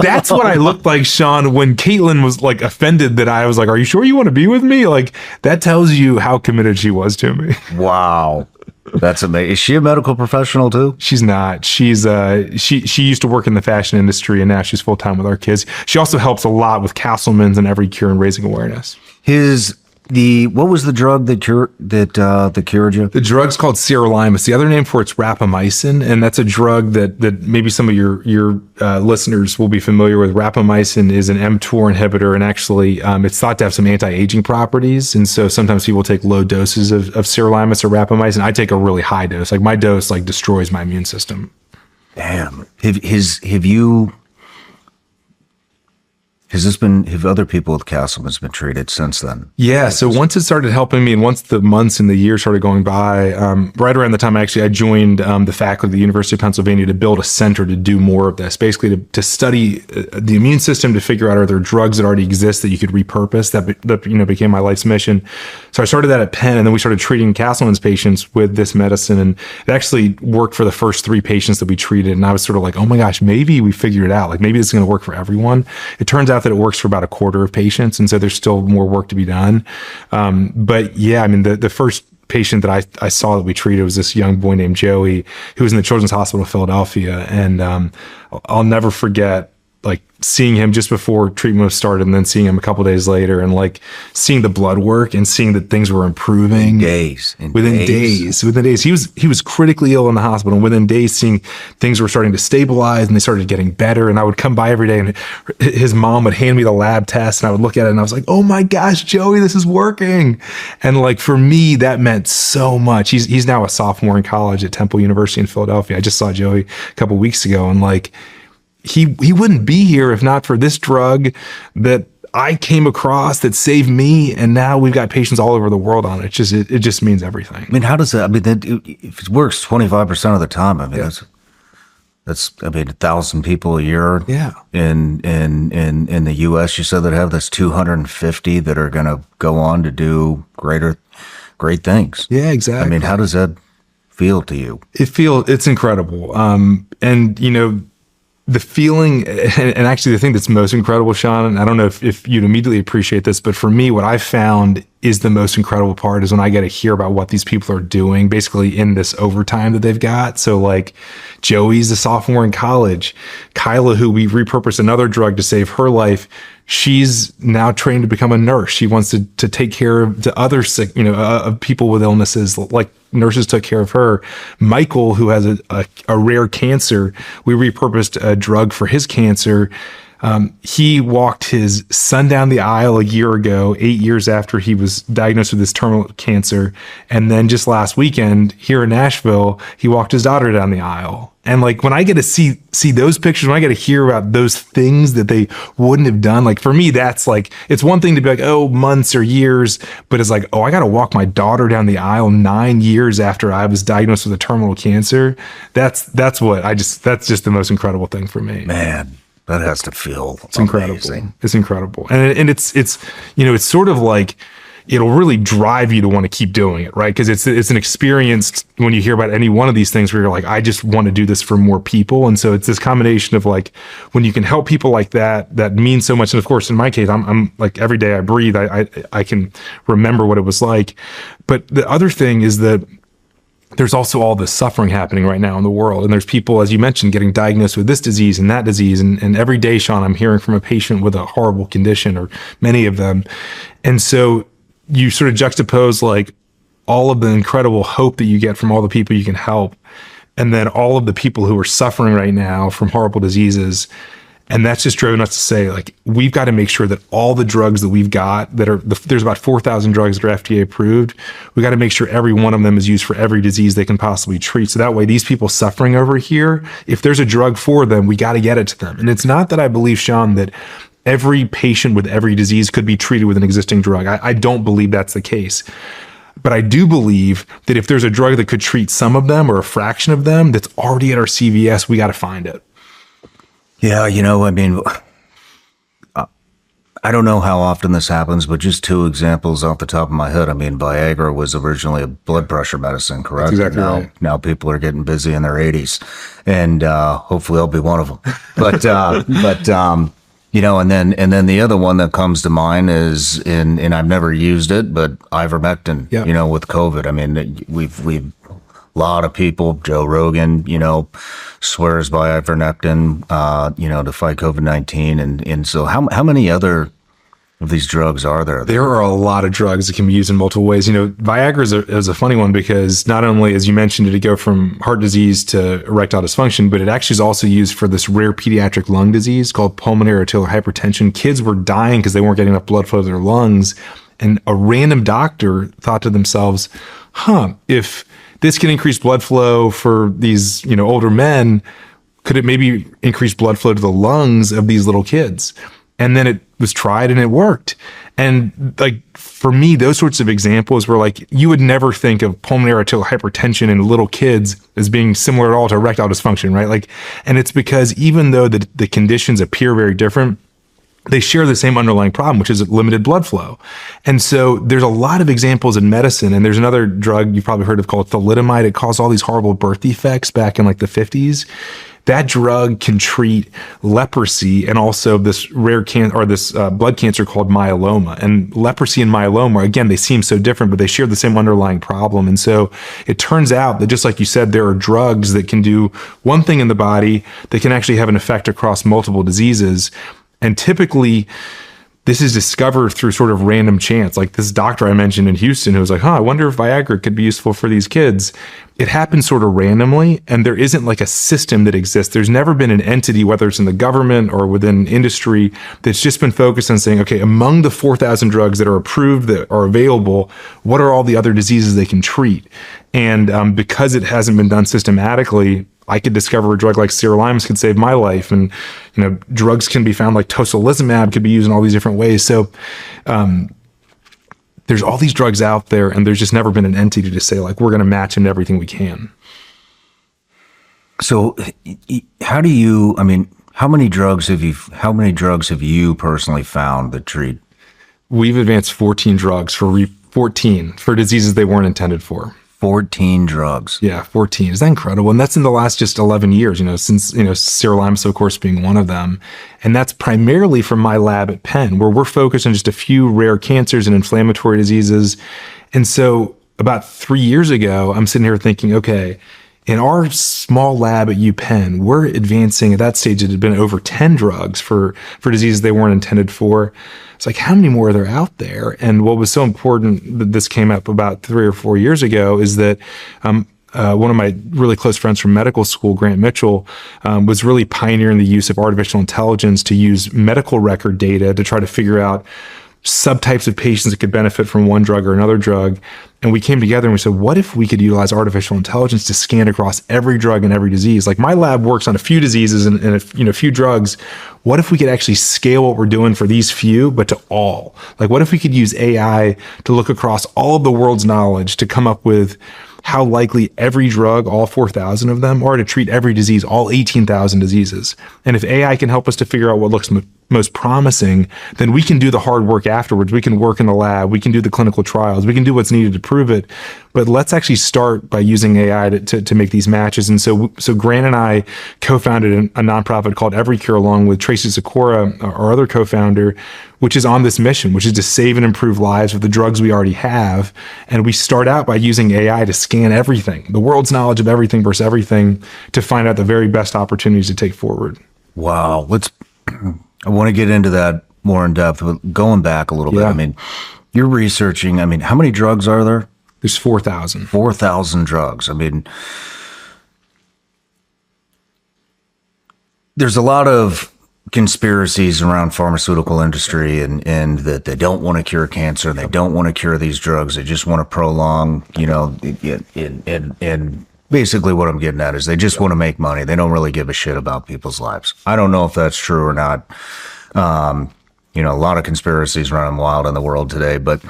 Speaker 2: that's what I looked like, Sean, when Caitlin was like offended that I was like, "Are you sure you want to be with me?" Like, that tells you how committed she was to me.
Speaker 1: Wow. That's amazing. Is she a medical professional too?
Speaker 2: She's not. She's she used to work in the fashion industry, and now she's full time with our kids. She also helps a lot with Castleman's and Every Cure and raising awareness.
Speaker 1: His what was the drug that cured you?
Speaker 2: The drug's called sirolimus. The other name for it's rapamycin, and that's a drug that maybe some of your listeners will be familiar with. Rapamycin is an mTOR inhibitor, and actually it's thought to have some anti-aging properties. And so sometimes people take low doses of sirolimus or rapamycin. I take a really high dose. Like my dose destroys my immune system.
Speaker 1: Damn. Have other people with Castleman's been treated since then?
Speaker 2: Yeah. So once it started helping me, and once the months and the years started going by, right around the time I joined the faculty of the University of Pennsylvania to build a center to do more of this, basically to study the immune system, to figure out are there drugs that already exist that you could repurpose. That became my life's mission. So I started that at Penn, and then we started treating Castleman's patients with this medicine, and it actually worked for the first 3 patients that we treated. And I was sort of like, oh my gosh, maybe we figured it out. Like maybe this is going to work for everyone. It turns out that it works for about a quarter of patients, and so there's still more work to be done. But yeah, I mean, the first patient that I saw that we treated was this young boy named Joey, who was in the Children's Hospital of Philadelphia, and I'll never forget seeing him just before treatment was started, and then seeing him a couple days later, and seeing the blood work and seeing that things were improving. Within days. He was critically ill in the hospital, and within days seeing things were starting to stabilize and they started getting better. And I would come by every day, and his mom would hand me the lab test, and I would look at it and I was like, oh my gosh, Joey, this is working. And for me, that meant so much. He's now a sophomore in college at Temple University in Philadelphia. I just saw Joey a couple weeks ago, and he wouldn't be here if not for this drug that I came across that saved me, and now we've got patients all over the world on it. It just means everything.
Speaker 1: I mean, how does that? I mean, if it works 25% of the time, I mean, that's 1,000 people a year.
Speaker 2: Yeah.
Speaker 1: In the U.S., you said that have this 250 that are going to go on to do great things.
Speaker 2: Yeah, exactly.
Speaker 1: I mean, how does that feel to you?
Speaker 2: It's incredible. And the feeling, and actually the thing that's most incredible, Sean, and I don't know if you'd immediately appreciate this, but for me, what I found is the most incredible part is when I get to hear about what these people are doing, basically in this overtime that they've got. So Joey's a sophomore in college. Kyla, who we repurposed another drug to save her life, she's now trained to become a nurse. She wants to take care of the other sick, of people with illnesses, like nurses took care of her. Michael, who has a rare cancer, we repurposed a drug for his cancer. He walked his son down the aisle a year ago, 8 years after he was diagnosed with this terminal cancer. And then just last weekend here in Nashville, he walked his daughter down the aisle. And when I get to see those pictures, when I get to hear about those things that they wouldn't have done, for me, that's it's one thing to be oh, months or years, but it's oh, I got to walk my daughter down the aisle 9 years after I was diagnosed with a terminal cancer. That's just the most incredible thing for me.
Speaker 1: Man, that has to feel
Speaker 2: incredible.
Speaker 1: Amazing.
Speaker 2: It's incredible. And it's sort of it'll really drive you to want to keep doing it, right? Because it's an experience when you hear about any one of these things where you're I just want to do this for more people. And so it's this combination of when you can help people like that means so much. And of course, in my case, I'm every day I breathe, I can remember what it was like. But the other thing is that there's also all this suffering happening right now in the world. And there's people, as you mentioned, getting diagnosed with this disease and that disease. And every day, Sean, I'm hearing from a patient with a horrible condition, or many of them. And so you sort of juxtapose all of the incredible hope that you get from all the people you can help, and then all of the people who are suffering right now from horrible diseases. And that's just driven us to say, we've got to make sure that all the drugs that we've got there's about 4,000 drugs that are FDA approved. We got to make sure every one of them is used for every disease they can possibly treat. So that way, these people suffering over here, if there's a drug for them, we got to get it to them. And it's not that I believe, Sean, that every patient with every disease could be treated with an existing drug. I don't believe that's the case. But I do believe that if there's a drug that could treat some of them or a fraction of them that's already at our CVS, we got to find it.
Speaker 1: Yeah, I mean, I don't know how often this happens, but just 2 examples off the top of my head. I mean, Viagra was originally a blood pressure medicine, correct?
Speaker 2: That's exactly right.
Speaker 1: Now people are getting busy in their 80s, and hopefully I'll be one of them. But and then the other one that comes to mind is and I've never used it, but ivermectin.
Speaker 2: Yep.
Speaker 1: With COVID. I mean, we've a lot of people, Joe Rogan, swears by ivermectin, to fight COVID-19. And so how many other of these drugs are there?
Speaker 2: There are a lot of drugs that can be used in multiple ways. Viagra is a funny one because not only, as you mentioned, did it go from heart disease to erectile dysfunction, but it actually is also used for this rare pediatric lung disease called pulmonary arterial hypertension. Kids were dying because they weren't getting enough blood flow to their lungs. And a random doctor thought to themselves, if this can increase blood flow for these, older men, could it maybe increase blood flow to the lungs of these little kids? And then it was tried and it worked. And like, for me, those sorts of examples were like, you would never think of pulmonary arterial hypertension in little kids as being similar at all to erectile dysfunction, right? Like, and it's because even though the conditions appear very different, they share the same underlying problem, which is limited blood flow. And so there's a lot of examples in medicine. And there's another drug you've probably heard of called thalidomide. It caused all these horrible birth defects back in like the 50s. That drug can treat leprosy and also this rare blood cancer called myeloma. And leprosy and myeloma, again, they seem so different, but they share the same underlying problem. And so it turns out that, just like you said, there are drugs that can do one thing in the body that can actually have an effect across multiple diseases. And typically, this is discovered through sort of random chance. Like this doctor I mentioned in Houston who was like, I wonder if Viagra could be useful for these kids. It happens sort of randomly, and there isn't like a system that exists. There's never been an entity, whether it's in the government or within industry, that's just been focused on saying, okay, among the 4,000 drugs that are approved, that are available, what are all the other diseases they can treat? And because it hasn't been done systematically, I could discover a drug like sirolimus could save my life. And, drugs can be found like tocilizumab could be used in all these different ways. So there's all these drugs out there, and there's just never been an entity to say, like, we're going to match into everything we can.
Speaker 1: So how many drugs have you personally found that treat?
Speaker 2: We've advanced 14 drugs for diseases they weren't intended for.
Speaker 1: 14 drugs.
Speaker 2: Yeah, 14. Is that incredible? And that's in the last just 11 years, since, sirolimus, of course, being one of them. And that's primarily from my lab at Penn, where we're focused on just a few rare cancers and inflammatory diseases. And so about 3 years ago, I'm sitting here thinking, okay, in our small lab at UPenn, we're advancing, at that stage, it had been over 10 drugs for diseases they weren't intended for. It's like, how many more are there out there? And what was so important that this came up about 3 or 4 years ago is that one of my really close friends from medical school, Grant Mitchell, was really pioneering the use of artificial intelligence to use medical record data to try to figure out subtypes of patients that could benefit from one drug or another drug. And we came together and we said, what if we could utilize artificial intelligence to scan across every drug and every disease? Like my lab works on a few diseases and a few drugs. What if we could actually scale what we're doing for these few, but to all? Like what if we could use AI to look across all of the world's knowledge to come up with how likely every drug, all 4,000 of them, are to treat every disease, all 18,000 diseases. And if AI can help us to figure out what looks most promising, then we can do the hard work afterwards. We can work in the lab. We can do the clinical trials. We can do what's needed to prove it. But let's actually start by using AI to make these matches. And so Grant and I co-founded a nonprofit called Every Cure, along with Tracy Sikora, our other co-founder, which is on this mission, which is to save and improve lives with the drugs we already have. And we start out by using AI to scan everything, the world's knowledge of everything versus everything, to find out the very best opportunities to take forward.
Speaker 1: Wow. I want to get into that more in depth, but going back a little bit, I mean, you're researching, how many drugs are there?
Speaker 2: There's 4,000.
Speaker 1: 4,000 drugs. There's a lot of conspiracies around pharmaceutical industry and that they don't want to cure cancer. They don't want to cure these drugs. They just want to prolong, and basically what I'm getting at is they just want to make money. They don't really give a shit about people's lives. I don't know if that's true or not. A lot of conspiracies running wild in the world today, but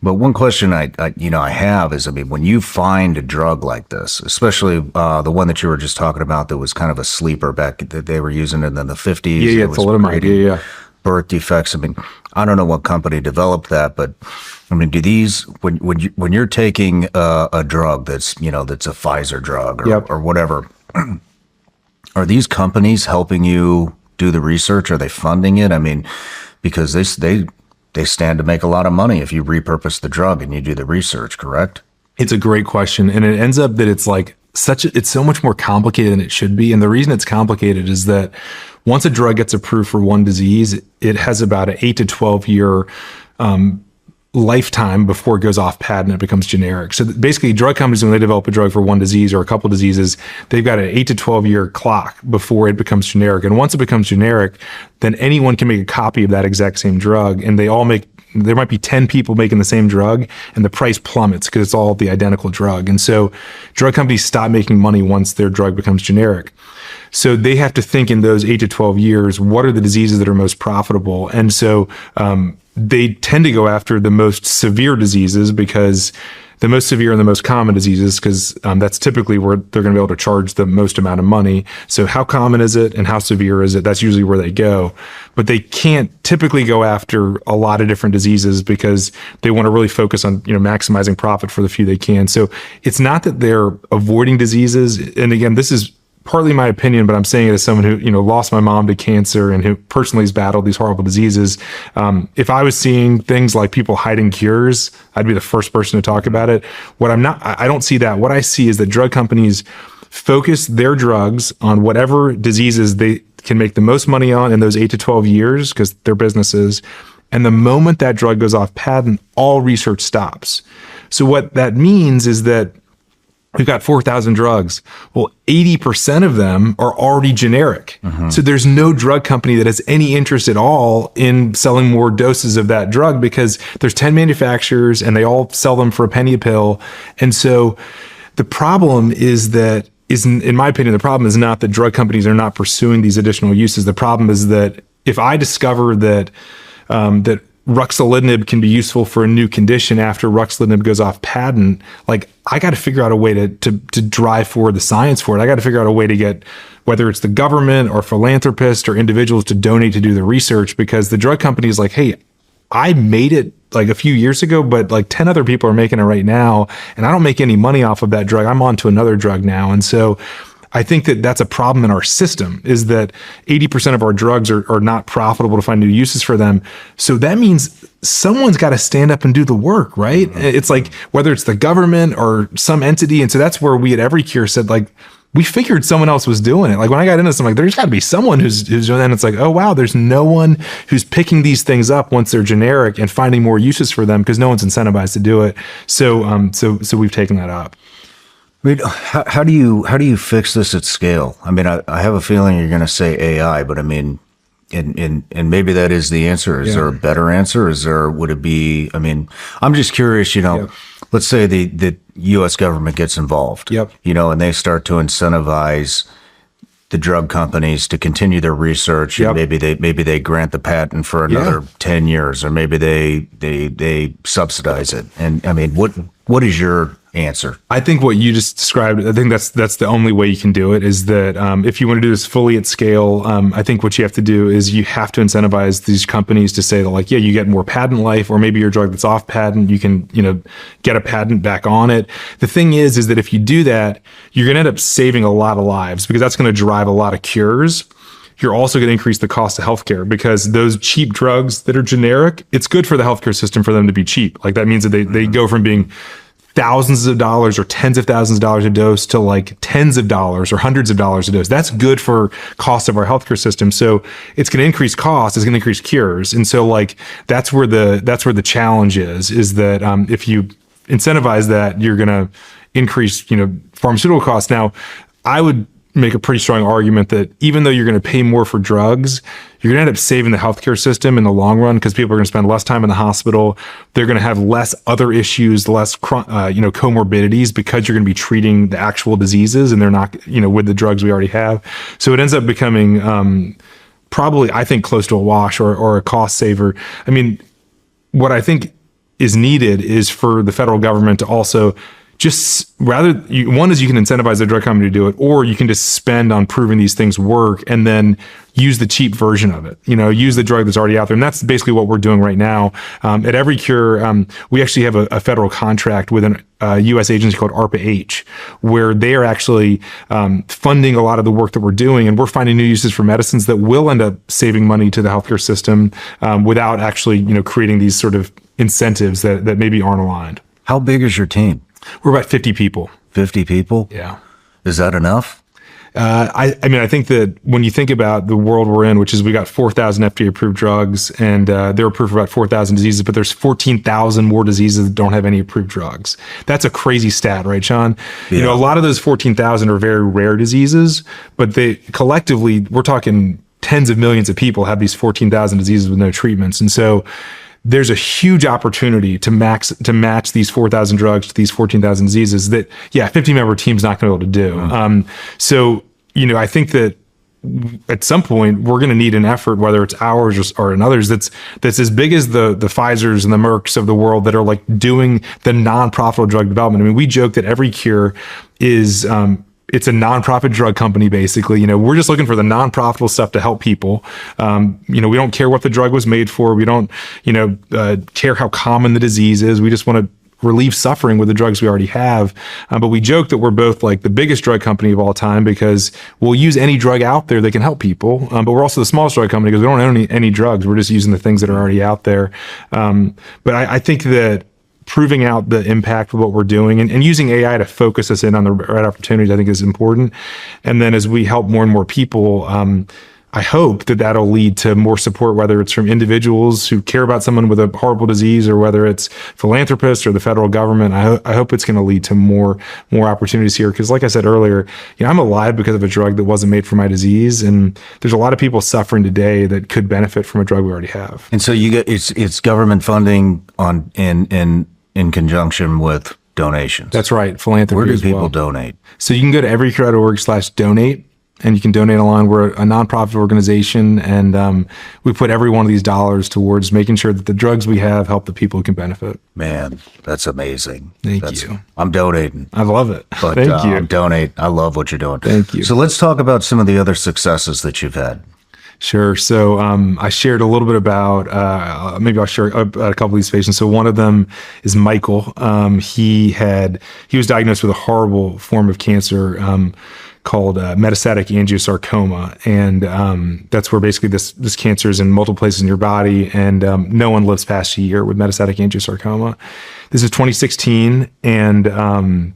Speaker 1: one question I have is, when you find a drug like this, especially the one that you were just talking about that was kind of a sleeper back that they were using in the 50s.
Speaker 2: Yeah, it's thalidomide.
Speaker 1: Birth defects. I don't know what company developed that, but do these, when you're taking a drug that's a Pfizer drug or whatever, are these companies helping you do the research? Are they funding it? Because they stand to make a lot of money if you repurpose the drug and you do the research, correct?
Speaker 2: It's a great question. And it ends up that it's like it's so much more complicated than it should be. And the reason it's complicated is that once a drug gets approved for one disease, it has about an 8 to 12 year lifetime before it goes off patent, it becomes generic. So basically, drug companies, when they develop a drug for one disease or a couple diseases, they've got an 8 to 12 year clock before it becomes generic. And once it becomes generic, then anyone can make a copy of that exact same drug, and there might be 10 people making the same drug, and the price plummets because it's all the identical drug. And so drug companies stop making money once their drug becomes generic. So they have to think in those 8 to 12 years, what are the diseases that are most profitable? And so they tend to go after the most severe diseases, because the most severe and the most common diseases, because that's typically where they're going to be able to charge the most amount of money. So how common is it and how severe is it? That's usually where they go. But they can't typically go after a lot of different diseases because they want to really focus on, maximizing profit for the few they can. So it's not that they're avoiding diseases. And again, this is partly my opinion, but I'm saying it as someone who, lost my mom to cancer and who personally has battled these horrible diseases. If I was seeing things like people hiding cures, I'd be the first person to talk about it. I don't see that. What I see is that drug companies focus their drugs on whatever diseases they can make the most money on in those 8 to 12 years, because they're businesses. And the moment that drug goes off patent, all research stops. So what that means is that we've got 4,000 drugs. Well, 80% of them are already generic. So there's no drug company that has any interest at all in selling more doses of that drug, because there's 10 manufacturers and they all sell them for a penny a pill. And so the problem is in my opinion, the problem is not that drug companies are not pursuing these additional uses. The problem is that if I discover that ruxolitinib can be useful for a new condition after ruxolitinib goes off patent, like, I got to figure out a way to drive forward the science for it. I got to figure out a way to get, whether it's the government or philanthropists or individuals, to donate to do the research, because the drug company is like, hey, I made it like a few years ago, but like 10 other people are making it right now, and I don't make any money off of that drug. I'm on to another drug now. And so I think that that's a problem in our system, is that 80% of our drugs are not profitable to find new uses for them. So that means someone's got to stand up and do the work, right? It's like, whether it's the government or some entity. And so that's where we at Evercure said, like, we figured someone else was doing it. Like, when I got into this, I'm like, there's got to be someone who's doing that. And it's like, oh, wow, there's no one who's picking these things up once they're generic and finding more uses for them, because no one's incentivized to do it. So we've taken that up.
Speaker 1: I mean, how do you fix this at scale? I mean, I have a feeling you're going to say AI, but I mean, and maybe that is the answer. Is there a better answer? Would it be, I mean, I'm just curious, let's say the U.S. government gets involved, and they start to incentivize the drug companies to continue their research, and maybe they grant the patent for another 10 years, or maybe they subsidize it. And I mean, what is your answer?
Speaker 2: I think what you just described, I think that's the only way you can do it, is that if you want to do this fully at scale, I think what you have to do is you have to incentivize these companies to say that, like, you get more patent life, or maybe your drug that's off patent, you can, get a patent back on it. The thing is that if you do that, you're going to end up saving a lot of lives, because that's going to drive a lot of cures. You're also going to increase the cost of healthcare, because those cheap drugs that are generic, it's good for the healthcare system for them to be cheap. Like, that means that they go from being thousands of dollars or tens of thousands of dollars a dose to like tens of dollars or hundreds of dollars a dose. That's good for cost of our healthcare system. So it's going to increase costs, it's going to increase cures. And so, like, that's where the challenge is that if you incentivize that, you're going to increase, pharmaceutical costs. Now, I would make a pretty strong argument that even though you're going to pay more for drugs, you're going to end up saving the healthcare system in the long run, because people are going to spend less time in the hospital. They're going to have less other issues, less comorbidities, because you're going to be treating the actual diseases, and they're not, with the drugs we already have. So it ends up becoming probably, I think, close to a wash or a cost saver. I mean, what I think is needed is for the federal government to also just one is you can incentivize the drug company to do it, or you can just spend on proving these things work and then use the cheap version of it, use the drug that's already out there. And that's basically what we're doing right now. At Evercure, we actually have a federal contract with a U.S. agency called ARPA-H, where they are actually funding a lot of the work that we're doing. And we're finding new uses for medicines that will end up saving money to the healthcare system without actually, creating these sort of incentives that maybe aren't aligned.
Speaker 1: How big is your team?
Speaker 2: We're about 50 people.
Speaker 1: 50 people?
Speaker 2: Yeah.
Speaker 1: Is that enough?
Speaker 2: I mean, I think that when you think about the world we're in, which is we got 4,000 FDA approved drugs, and they're approved for about 4,000 diseases, but there's 14,000 more diseases that don't have any approved drugs. That's a crazy stat, right, Sean?
Speaker 1: Yeah.
Speaker 2: You know, a lot of those 14,000 are very rare diseases, but they collectively, we're talking tens of millions of people have these 14,000 diseases with no treatments. And so there's a huge opportunity to match these 4,000 drugs to these 14,000 diseases that, 50-member team's not going to be able to do. So, you know, I think that at some point we're going to need an effort, whether it's ours or another's, that's as big as the Pfizers and the Mercks of the world that are like doing the non-profitable drug development. I mean, we joke that every cure is, it's a nonprofit drug company, basically. You know, we're just looking for the non-profitable stuff to help people. You know, we don't care what the drug was made for. We don't, care how common the disease is. We just want to relieve suffering with the drugs we already have. But we joke that we're both like the biggest drug company of all time because we'll use any drug out there that can help people. But we're also the smallest drug company because we don't own any drugs. We're just using the things that are already out there. But I think that proving out the impact of what we're doing and using AI to focus us in on the right opportunities, I think is important. And then as we help more and more people, I hope that that'll lead to more support, whether it's from individuals who care about someone with a horrible disease or whether it's philanthropists or the federal government. I hope it's going to lead to more opportunities here. Because like I said earlier, I'm alive because of a drug that wasn't made for my disease. And there's a lot of people suffering today that could benefit from a drug we already have.
Speaker 1: And so you get it's government funding in conjunction with donations.
Speaker 2: That's right. Philanthropy.
Speaker 1: Where do
Speaker 2: as
Speaker 1: people
Speaker 2: well.
Speaker 1: donate?
Speaker 2: So you can go to everycure.org/donate. And you can donate online. We're a nonprofit organization, and we put every one of these dollars towards making sure that the drugs we have help the people who can benefit.
Speaker 1: Man, that's amazing.
Speaker 2: Thank you.
Speaker 1: I'm donating.
Speaker 2: I love it.
Speaker 1: But
Speaker 2: Thank you.
Speaker 1: Donate. I love what you're doing.
Speaker 2: Thank you.
Speaker 1: So let's talk about some of the other successes that you've had.
Speaker 2: Sure. So I shared a little bit about, maybe I'll share about a couple of these patients. So one of them is Michael. He was diagnosed with a horrible form of cancer called metastatic angiosarcoma. And that's where basically this cancer is in multiple places in your body, and no one lives past a year with metastatic angiosarcoma. This is 2016, and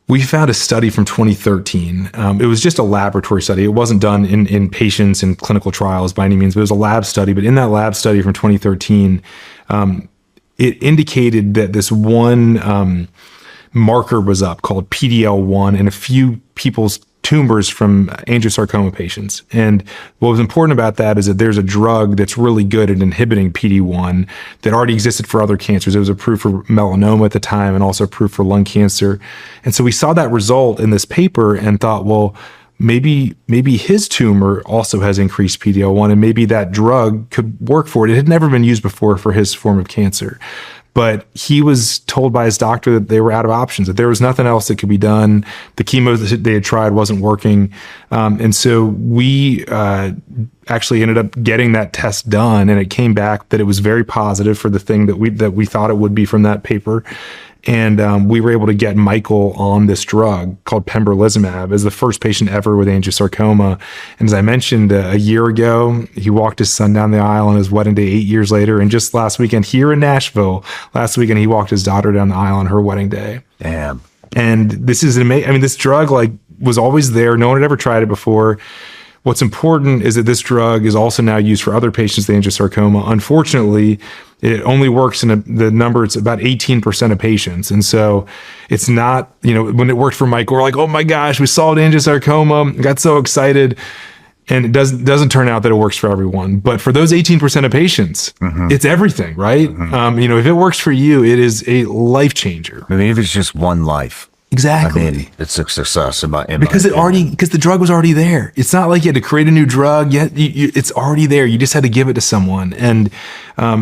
Speaker 2: we found a study from 2013. It was just a laboratory study. It wasn't done in patients in clinical trials by any means, but it was a lab study. But in that lab study from 2013, it indicated that this one marker was up called PD-L1 in a few people's tumors from angiosarcoma patients. And what was important about that is that there's a drug that's really good at inhibiting PD-1 that already existed for other cancers. It was approved for melanoma at the time and also approved for lung cancer. And so we saw that result in this paper and thought, well, maybe his tumor also has increased PD-L1 and maybe that drug could work for it. It had never been used before for his form of cancer. But he was told by his doctor that they were out of options, that there was nothing else that could be done. The chemo that they had tried wasn't working. And so we actually ended up getting that test done, and it came back that it was very positive for the thing that we thought it would be from that paper. And we were able to get Michael on this drug called pembrolizumab as the first patient ever with angiosarcoma. And as I mentioned, a year ago, he walked his son down the aisle on his wedding day 8 years later. And just last weekend here in Nashville, he walked his daughter down the aisle on her wedding day.
Speaker 1: Damn.
Speaker 2: And this is amazing. I mean, this drug was always there. No one had ever tried it before. What's important is that this drug is also now used for other patients with angiosarcoma. Unfortunately, it only works in the number, it's about 18% of patients. And so it's not, when it worked for Michael, we're like, oh my gosh, we solved angiosarcoma, got so excited. And it doesn't turn out that it works for everyone. But for those 18% of patients, it's everything, right? If it works for you, it is a life changer.
Speaker 1: I mean, if it's just one life.
Speaker 2: Exactly.
Speaker 1: I mean, it's a success
Speaker 2: because the drug was already there. It's not like you had to create a new drug. It's already there. You just had to give it to someone. And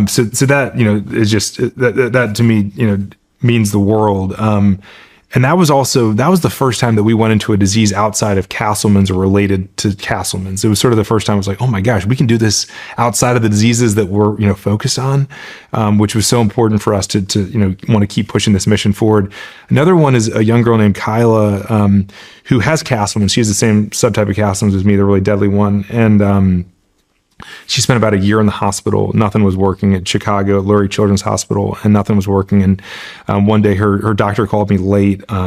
Speaker 2: so that is just that to me means the world. And that was the first time that we went into a disease outside of Castleman's or related to Castleman's. It was sort of the first time I was like, oh my gosh, we can do this outside of the diseases that we're focused on, which was so important for us to want to keep pushing this mission forward. Another one is a young girl named Kyla, who has Castleman's. She has the same subtype of Castleman's as me, the really deadly one. And She spent about a year in the hospital. Nothing was working at Chicago, at Lurie Children's Hospital, and nothing was working. And one day her doctor called me late. I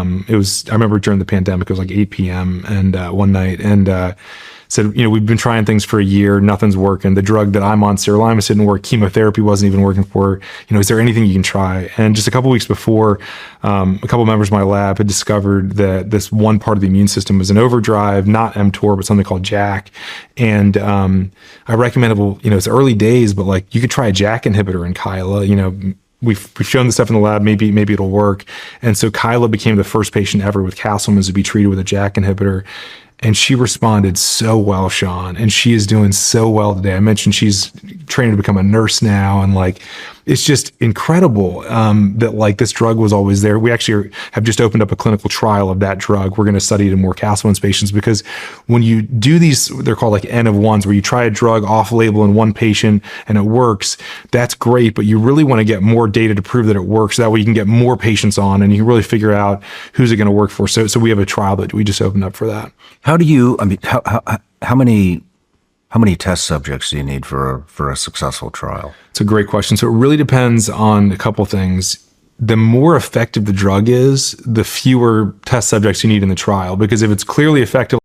Speaker 2: remember during the pandemic, it was like 8 p.m. and one night, and said, we've been trying things for a year, nothing's working. The drug that I'm on, sirolimus, didn't work. Chemotherapy wasn't even working for her. Is there anything you can try? And just a couple weeks before, a couple members of my lab had discovered that this one part of the immune system was in overdrive, not mTOR, but something called JAK. And I recommended, it's early days, but like you could try a JAK inhibitor in Kyla. We've shown this stuff in the lab, maybe it'll work. And so Kyla became the first patient ever with Castleman's to be treated with a JAK inhibitor. And she responded so well, Sean, and she is doing so well today. I mentioned she's training to become a nurse now, and like it's just incredible that like this drug was always there. We actually have just opened up a clinical trial of that drug. We're going to study it in more Castleman's patients, because when you do these, they're called like N of ones, where you try a drug off label in one patient and it works. That's great, but you really want to get more data to prove that it works. So that way you can get more patients on, and you can really figure out who's it going to work for. So we have a trial that we just opened up for that.
Speaker 1: How many test subjects do you need for a successful trial?
Speaker 2: It's a great question. So it really depends on a couple things. The more effective the drug is, the fewer test subjects you need in the trial, because if it's clearly effective,